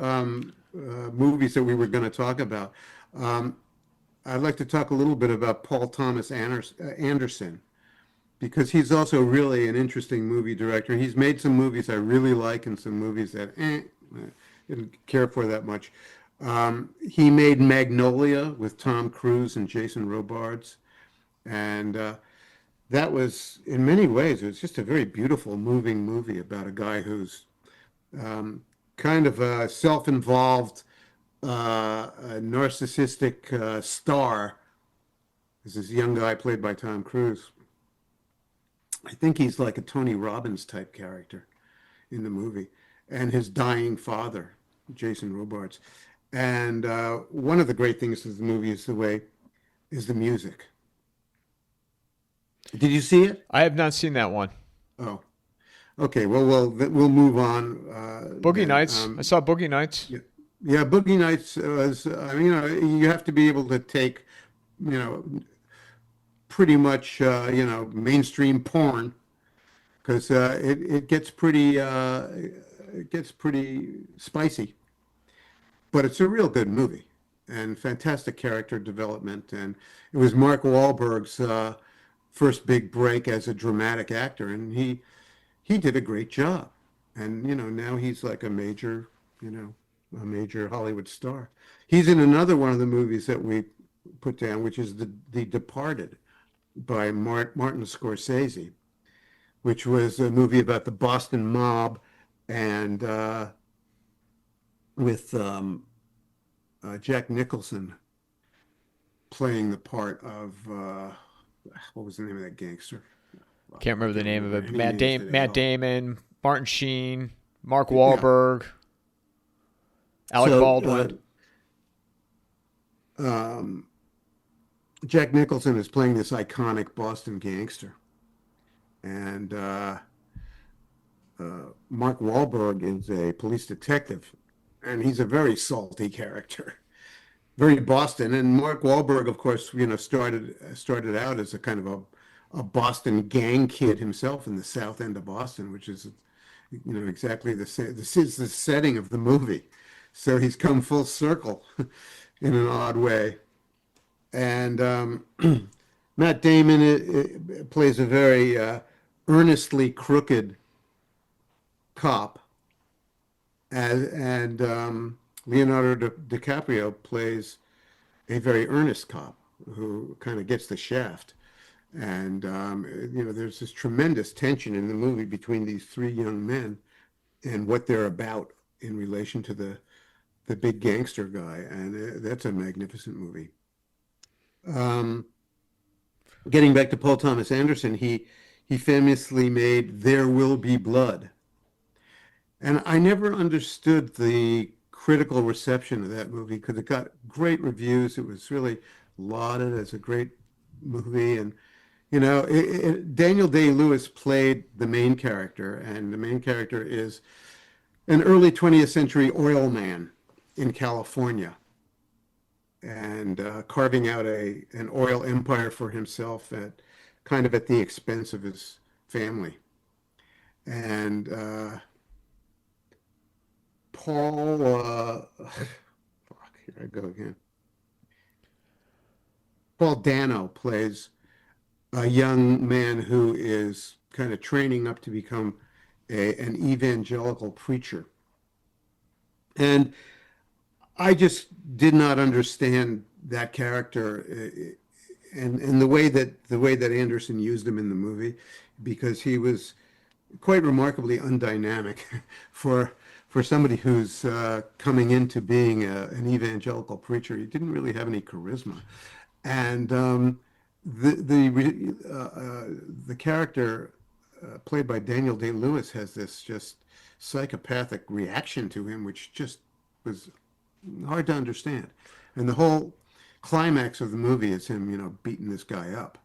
S2: movies that we were going to talk about. Um, I'd like to talk a little bit about Paul Thomas Anderson because he's also really an interesting movie director. He's made some movies I really like and some movies that didn't care for that much. He made Magnolia with Tom Cruise and Jason Robards, and that was, in many ways, it was just a very beautiful, moving movie about a guy who's kind of a self-involved, a narcissistic star. This is a young guy played by Tom Cruise. I think he's like a Tony Robbins type character in the movie, and his dying father, Jason Robards. And one of the great things of the movie is the music. Did you see it?
S1: I have not seen that one.
S2: Oh, okay. Well, we'll move on
S1: Boogie
S2: then.
S1: Nights. I saw Boogie Nights.
S2: Yeah, yeah. Boogie Nights was. I mean, you have to be able to take, you know, pretty much, mainstream porn because it gets pretty spicy. But it's a real good movie and fantastic character development. And it was Mark Wahlberg's first big break as a dramatic actor, and he did a great job. And now he's like a major Hollywood star. He's in another one of the movies that we put down, which is The Departed by Martin Scorsese, which was a movie about the Boston mob and with Jack Nicholson playing the part of what was the name of that gangster? Well,
S1: Can't
S2: I
S1: remember the
S2: can't
S1: name of
S2: remember
S1: it. But
S2: any names today at
S1: Matt
S2: all.
S1: Damon, Martin Sheen, Mark
S2: Yeah.
S1: Wahlberg, Alec
S2: So
S1: Baldwin.
S2: um, Jack Nicholson is playing this iconic Boston gangster, and Mark Wahlberg is a police detective, and he's a very salty character, very Boston. And Mark Wahlberg, of course, started out as a kind of a Boston gang kid himself in the South End of Boston, which is exactly the same. This is the setting of the movie, so he's come full circle in an odd way. And Matt Damon plays a very earnestly crooked cop, and Leonardo DiCaprio plays a very earnest cop who kind of gets the shaft. And there's this tremendous tension in the movie between these three young men and what they're about in relation to the big gangster guy, and that's a magnificent movie. Um, Getting back to Paul Thomas Anderson, he famously made There Will Be Blood. And I never understood the critical reception of that movie because it got great reviews. It was really lauded as a great movie. And, Daniel Day-Lewis played the main character, and the main character is an early 20th century oil man in California and carving out an oil empire for himself at the expense of his family. And Paul, fuck, here I go again. Paul Dano plays a young man who is kind of training up to become an evangelical preacher. And I just did not understand that character and the way that Anderson used him in the movie because he was quite remarkably undynamic for for somebody who's coming into being an evangelical preacher. He didn't really have any charisma, and the character played by Daniel Day-Lewis has this just psychopathic reaction to him, which just was hard to understand. And the whole climax of the movie is him, beating this guy up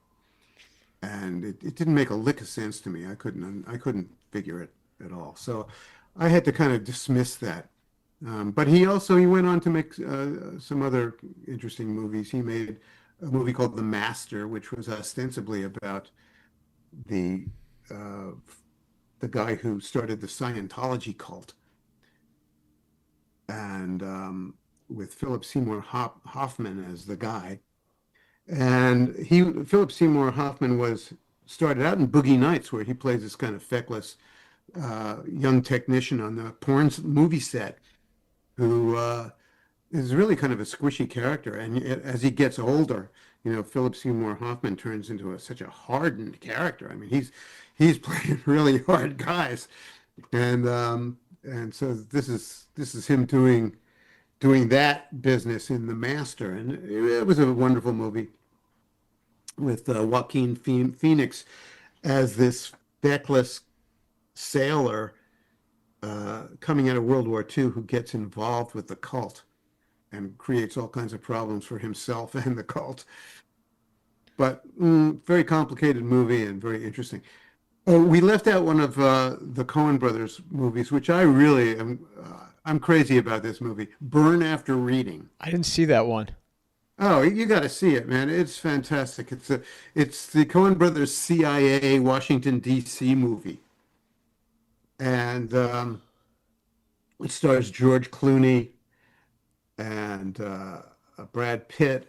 S2: and it didn't make a lick of sense to me. I couldn't figure it at all. So I had to kind of dismiss that. But he went on to make some other interesting movies. He made a movie called The Master, which was ostensibly about the uh, the guy who started the Scientology cult, and with Philip Seymour Hoffman as the guy. And Philip Seymour Hoffman was started out in Boogie Nights, where he plays this kind of feckless young technician on the porn movie set who is really kind of a squishy character. And as he gets older, Philip Seymour Hoffman turns into such a hardened character. I mean, he's playing really hard guys, and so this is him doing that business in The Master, and it was a wonderful movie with Joaquin Phoenix as this feckless sailor coming out of World War II who gets involved with the cult and creates all kinds of problems for himself and the cult. But very complicated movie and very interesting. Oh, we left out one of the Coen brothers movies, which I really am. I'm crazy about this movie, Burn After Reading.
S1: I didn't see that one.
S2: Oh, you got to see it, man. It's fantastic. It's the Coen brothers CIA Washington D.C. movie, and it stars George Clooney and Brad Pitt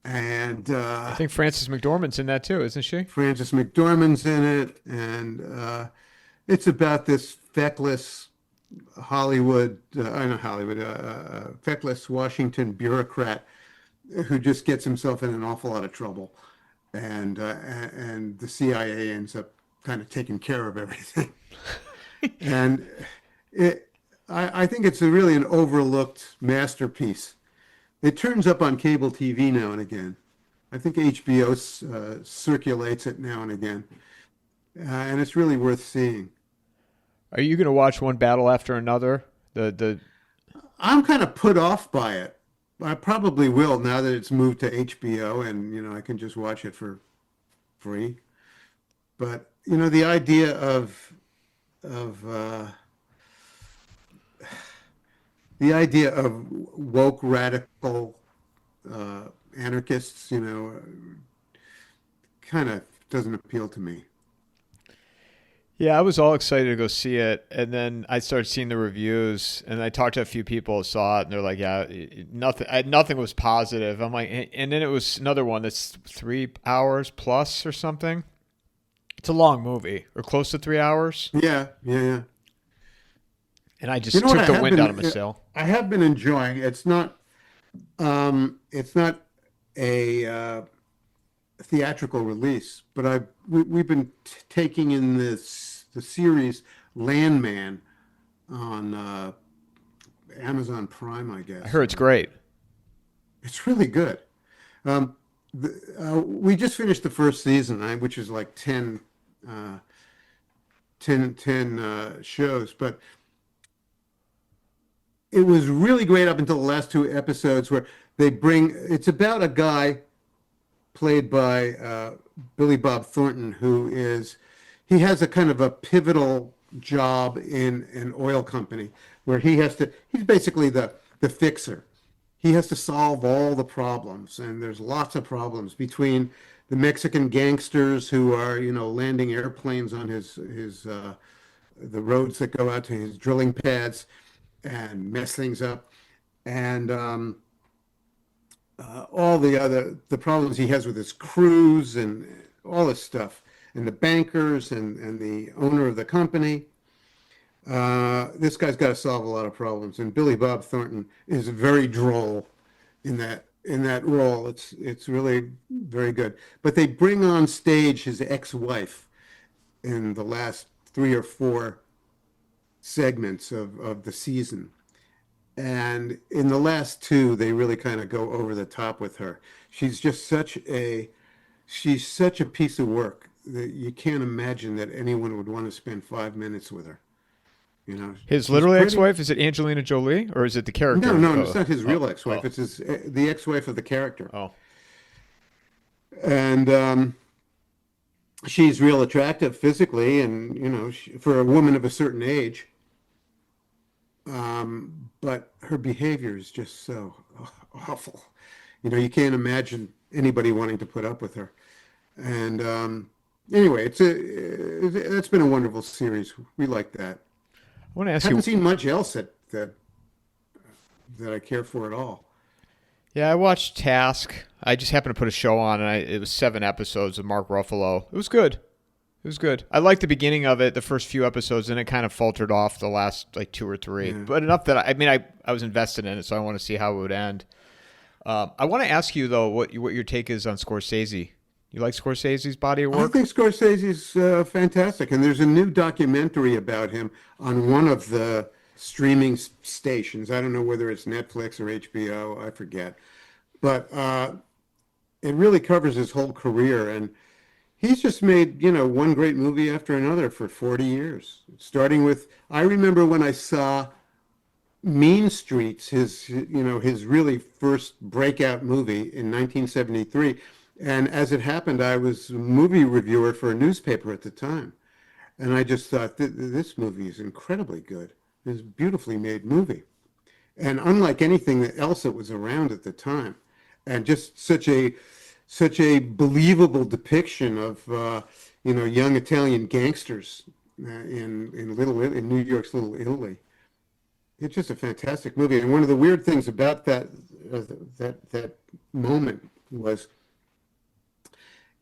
S2: and
S1: I think Frances McDormand's in that too, isn't she?
S2: Frances McDormand's in it, and it's about this feckless Hollywood, I know Hollywood, feckless Washington bureaucrat who just gets himself in an awful lot of trouble, and the CIA ends up kind of taking care of everything, and it. I think it's really an overlooked masterpiece. It turns up on cable TV now and again. I think HBO circulates it now and again, and it's really worth seeing.
S1: Are you going to watch one battle after another? The
S2: I'm kind of put off by it. I probably will now that it's moved to HBO and I can just watch it for free. But the idea of the idea of woke radical anarchists, kind of doesn't appeal to me.
S1: Yeah, I was all excited to go see it, and then I started seeing the reviews, and I talked to a few people who saw it, and they're like, "Yeah, nothing was positive." I'm like, and then it was another one that's 3 hours plus or something. It's a long movie, or close to 3 hours,
S2: Yeah, yeah, yeah.
S1: and I
S2: You
S1: just
S2: know what
S1: took the wind out of my sail.
S2: I have been enjoying. It's not a theatrical release, but we've been taking in the series Landman on Amazon Prime, I
S1: I
S2: guess.
S1: heard it's great.
S2: It's really good. Um, we just finished the first season, which is like 10 shows, but it was really great up until the last two episodes where it's about a guy played by Billy Bob Thornton, he has a kind of a pivotal job in an oil company where he's basically the fixer. He has to solve all the problems, and there's lots of problems between the Mexican gangsters who are, landing airplanes on the roads that go out to his drilling pads and mess things up, and all the problems he has with his crews and all this stuff, and the bankers and the owner of the company. This guy's got to solve a lot of problems, and Billy Bob Thornton is very droll in that role. It's really very good. But they bring on stage his ex-wife in the last three or four segments of the season. And in the last two, they really kind of go over the top with her. She's just she's such a piece of work that you can't imagine that anyone would want to spend 5 minutes with her.
S1: His
S2: She's
S1: literally
S2: pretty.
S1: ex-wife, is it Angelina Jolie or is it the
S2: No,
S1: character?
S2: no, it's not his
S1: Oh,
S2: real ex-wife.
S1: oh,
S2: It's the ex-wife of the character.
S1: oh.
S2: And she's real attractive physically, and for a woman of a certain age. But her behavior is just so awful. You can't imagine anybody wanting to put up with her. And anyway, it's been a wonderful series. We like that.
S1: I want to ask
S2: Haven't
S1: you.
S2: seen much else that I care for at all.
S1: Yeah, I watched Task. I just happened to put a show on, and it was 7 episodes of Mark Ruffalo. It was good. It was good. I liked the beginning of it, the first few episodes, and it kind of faltered off the last like two or three.
S2: Yeah.
S1: But enough that I was invested in it, so I want to see how it would end. I want to ask you though, what your take is on Scorsese. You like Scorsese's body of
S2: I
S1: work?
S2: think Scorsese's fantastic, and there's a new documentary about him on one of the streaming stations. I don't know whether it's Netflix or HBO, I forget, but it really covers his whole career, and he's just made one great movie after another for 40 years. Starting with, I remember when I saw Mean Streets, his really first breakout movie in 1973. And as it happened, I was a movie reviewer for a newspaper at the time. And I just thought, this movie is incredibly good. It's a beautifully made movie. And unlike anything else that was around at the time. And just such a believable depiction of, young Italian gangsters in New York's Little Italy. It's just a fantastic movie. And one of the weird things about that moment was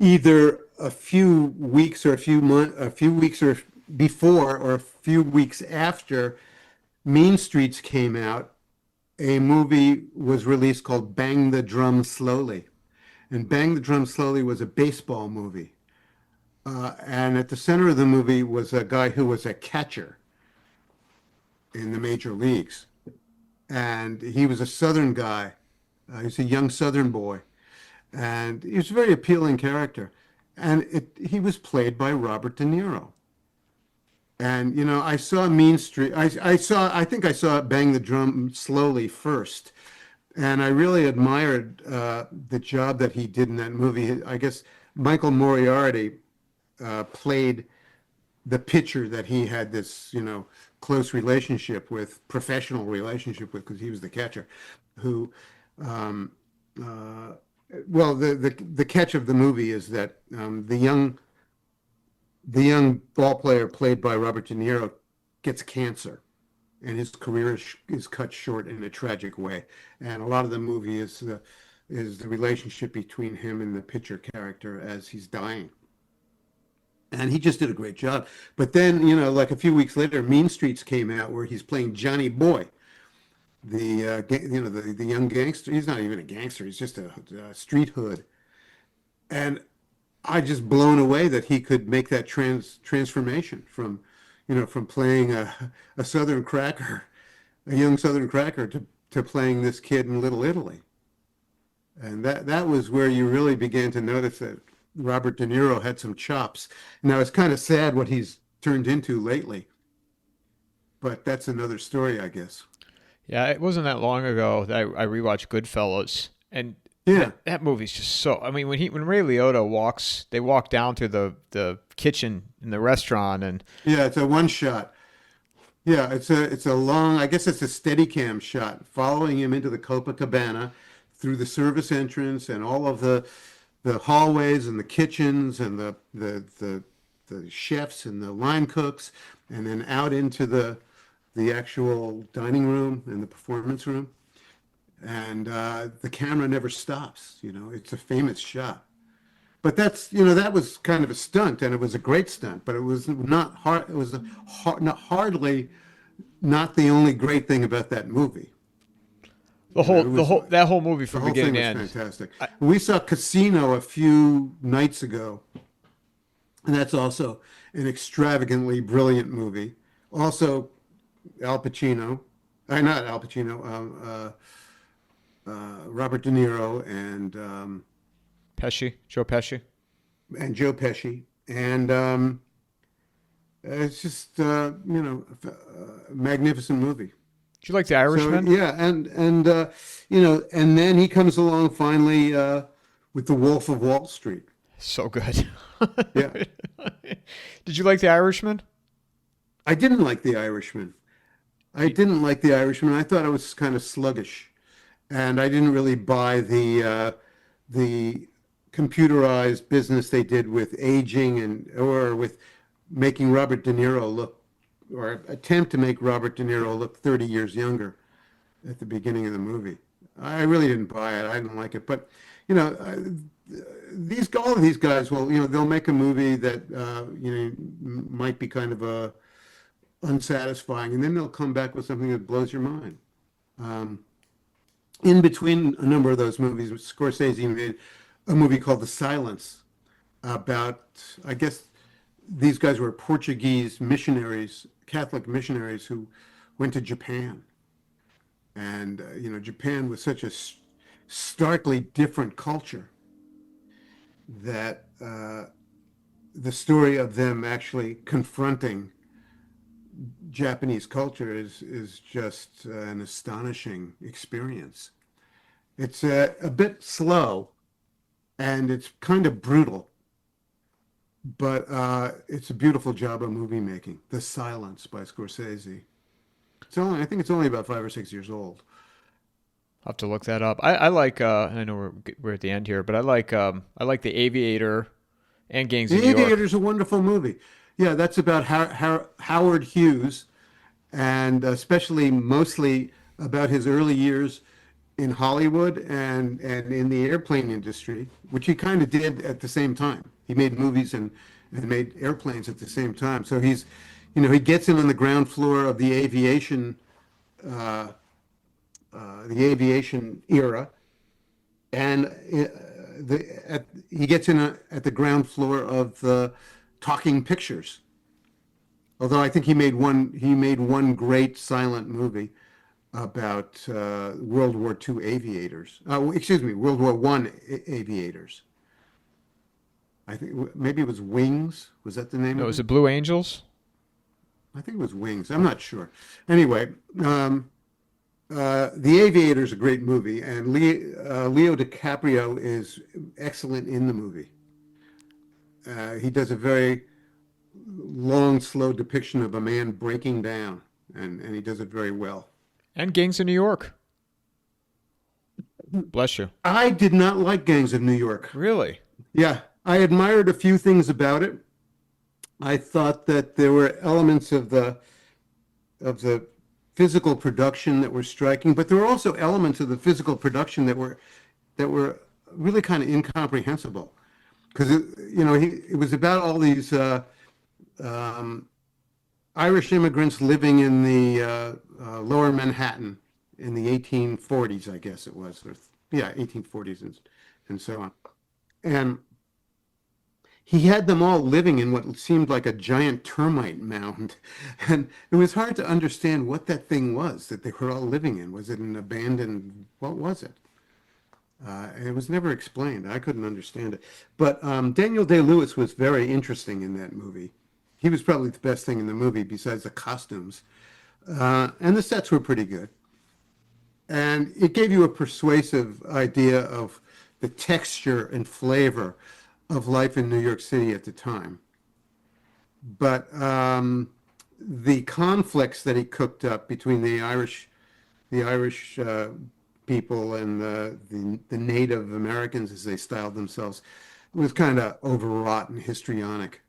S2: either a few weeks or a few weeks or before or a few weeks after Mean Streets came out, a movie was released called Bang the Drum Slowly. And Bang the Drum Slowly was a baseball movie. And at the center of the movie was a guy who was a catcher. in the major leagues. And he was a Southern guy. He's a young Southern boy. And he was a very appealing character. And he was played by Robert De Niro. And, you know, I saw Mean Street. I think I saw Bang the Drum Slowly first. And I really admired the job that he did in that movie. I guess Michael Moriarty played the pitcher that he had this, you know, close relationship with, professional relationship with, because he was the catcher, who, um, uh, well, the catch of the movie is that the young ball player played by Robert De Niro gets cancer, and his career is cut short in a tragic way. And a lot of the movie is the relationship between him and the pitcher character as he's dying. And he just did a great job. But then, you know, like a few weeks later, Mean Streets came out where he's playing Johnny Boy, the young gangster. He's not even a gangster. He's just a street hood. And I just blown away that he could make that transformation from, you know, from playing a Southern cracker, a young Southern cracker, to playing this kid in Little Italy. And that was where you really began to notice that Robert De Niro had some chops. Now it's kind of sad what he's turned into lately, but that's another story, I guess.
S1: Yeah, it wasn't that long ago that I rewatched Goodfellas, and
S2: Yeah,
S1: that movie's just so. I mean, when Ray Liotta they walk down to the kitchen in the restaurant, and
S2: yeah, it's a one shot. Yeah, it's a long, I guess it's a steady cam shot following him into the Copacabana through the service entrance and all of the hallways and the kitchens and the chefs and the line cooks, and then out into the actual dining room and the performance room. And the camera never stops. You know, it's a famous shot. But that's, you know, that was kind of a stunt, and it was a great stunt. But it was not hard. It was not, hardly not the only great thing about that movie.
S1: the
S2: You know,
S1: whole
S2: it
S1: the
S2: was
S1: whole that whole movie
S2: the
S1: from
S2: whole
S1: beginning
S2: thing
S1: to
S2: was
S1: end.
S2: fantastic. We saw Casino a few nights ago, and that's also an extravagantly brilliant movie. Also, Al Pacino, not Al Pacino, Robert De Niro
S1: Joe Pesci.
S2: and Joe Pesci, and it's just a magnificent movie.
S1: Did you like The
S2: So
S1: Irishman?
S2: yeah, and then he comes along finally with The Wolf of Wall Street.
S1: So good.
S2: Yeah,
S1: Did you like The Irishman?
S2: I didn't like The Irishman. I didn't like The Irishman. I thought it was kind of sluggish, and I didn't really buy the computerized business they did with aging or with making Robert De Niro look, or attempt to make Robert De Niro look 30 years younger at the beginning of the movie. I really didn't buy it. I didn't like it. But, you know, all of these guys will, you know, they'll make a movie that, might be kind of unsatisfying, and then they'll come back with something that blows your mind. Um, in between a number of those movies, Scorsese made a movie called The Silence about, I guess, these guys were Portuguese missionaries, Catholic missionaries who went to Japan. And, Japan was such a starkly different culture that the story of them actually confronting Japanese culture is just an astonishing experience. It's a bit slow and it's kind of brutal, but it's a beautiful job of movie making. The Silence by Scorsese. I think it's only about 5 or 6 years old.
S1: I'll have to look that up. I like. I know we're at the end here, but I like The Aviator and Gangs of
S2: The
S1: New York.
S2: Aviator's a wonderful movie. Yeah, that's about Howard Hughes, and especially mostly about his early years in Hollywood and in the airplane industry, which he kind of did at the same time. He made movies and made airplanes at the same time. So he gets in on the ground floor of uh, the aviation era, and he gets in at the ground floor of the talking pictures. Although I think he made one great silent movie about World War II aviators. Excuse me, World War One aviators. I think maybe it was Wings. Was that the name
S1: No,
S2: of
S1: is
S2: it?
S1: it Blue Angels?
S2: I think it was Wings. I'm not sure. Anyway, The Aviator is a great movie, and Leo DiCaprio is excellent in the movie. He does a very long, slow depiction of a man breaking down, and he does it very well.
S1: And Gangs of New York. Bless you.
S2: I did not like Gangs of New York.
S1: Really?
S2: Yeah, I admired a few things about it. I thought that there were elements of the physical production that were striking, but there were also elements of the physical production that were really kind of incomprehensible because it was about all these um, Irish immigrants living in the lower Manhattan in the 1840s, I guess it was, or yeah, 1840s and so on. And he had them all living in what seemed like a giant termite mound. And it was hard to understand what that thing was that they were all living in. Was it an abandoned, what was it? And it was never explained. I couldn't understand it. But Daniel Day-Lewis was very interesting in that movie. He was probably the best thing in the movie besides the costumes. And the sets were pretty good. And it gave you a persuasive idea of the texture and flavor of life in New York City at the time. But the conflicts that he cooked up between the Irish people and the Native Americans, as they styled themselves, was kind of overwrought and histrionic.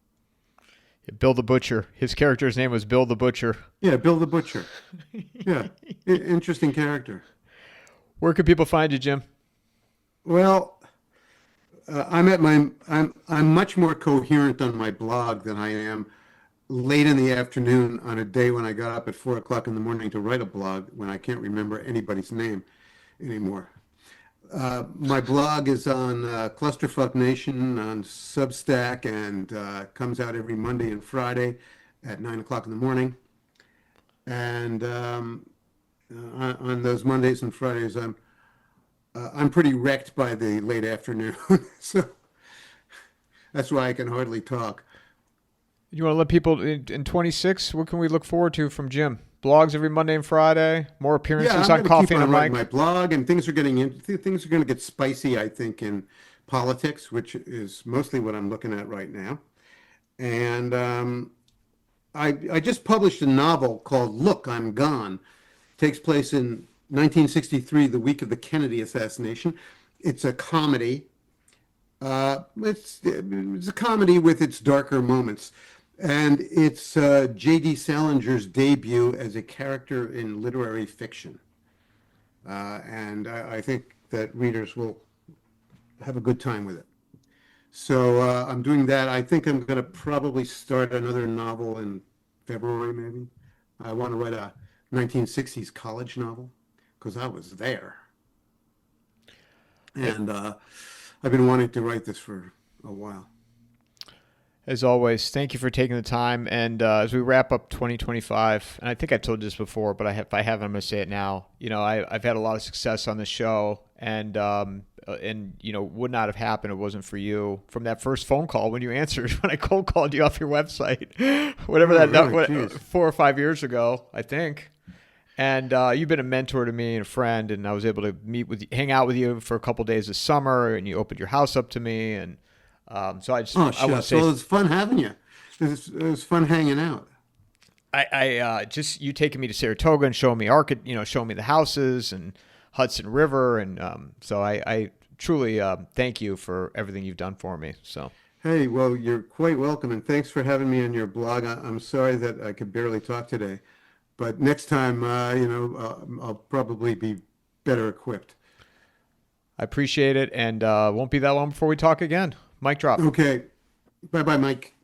S1: Bill the Butcher. His character's name was Bill the Butcher.
S2: Yeah, Bill the Butcher. Yeah, interesting character.
S1: Where can people find you, Jim?
S2: Well, I'm much more coherent on my blog than I am late in the afternoon on a day when I got up at 4 o'clock in the morning to write a blog when I can't remember anybody's name anymore. My blog is on Clusterfuck Nation on Substack and comes out every Monday and Friday at 9 o'clock in the morning. And on those Mondays and Fridays, I'm pretty wrecked by the late afternoon, so that's why I can hardly talk.
S1: You want to let people in 26? What can we look forward to from Jim? Blogs every Monday and Friday. More
S2: Yeah,
S1: appearances
S2: I'm
S1: on
S2: going to keep
S1: Coffee and a
S2: on writing
S1: Mic.
S2: my blog, and things are going to get spicy, I think, in politics, which is mostly what I'm looking at right now. And I just published a novel called Look, I'm Gone. It takes place in 1963, the week of the Kennedy assassination. It's a comedy. It's a comedy with its darker moments. And it's J.D. Salinger's debut as a character in literary fiction. And I think that readers will have a good time with it. So I'm doing that. I think I'm going to probably start another novel in February, maybe. I want to write a 1960s college novel because I was there. And I've been wanting to write this for a while.
S1: As always, thank you for taking the time. And as we wrap up 2025, and I think I've told you this before, but if I haven't, I'm going to say it now. I've had a lot of success on the show, and would not have happened if it wasn't for you. From that first phone call when you answered, when I cold called you off your website, whatever
S2: Really?
S1: 4 or 5 years ago, I think. And you've been a mentor to me and a friend, and I was able to hang out with you for a couple of days this summer, and you opened your house up to me, and so I
S2: Oh,
S1: want to
S2: sure.
S1: say,
S2: So it was fun having you. It was fun hanging out.
S1: I just you taking me to Saratoga and showing me showing me the houses and Hudson River, and so I truly thank you for everything you've done for me. So
S2: Hey, well, you're quite welcome, and thanks for having me on your blog. I'm sorry that I could barely talk today, but next time, I'll probably be better equipped.
S1: I appreciate it, and won't be that long before we talk again. Mic drop.
S2: Okay. Bye-bye, Mike.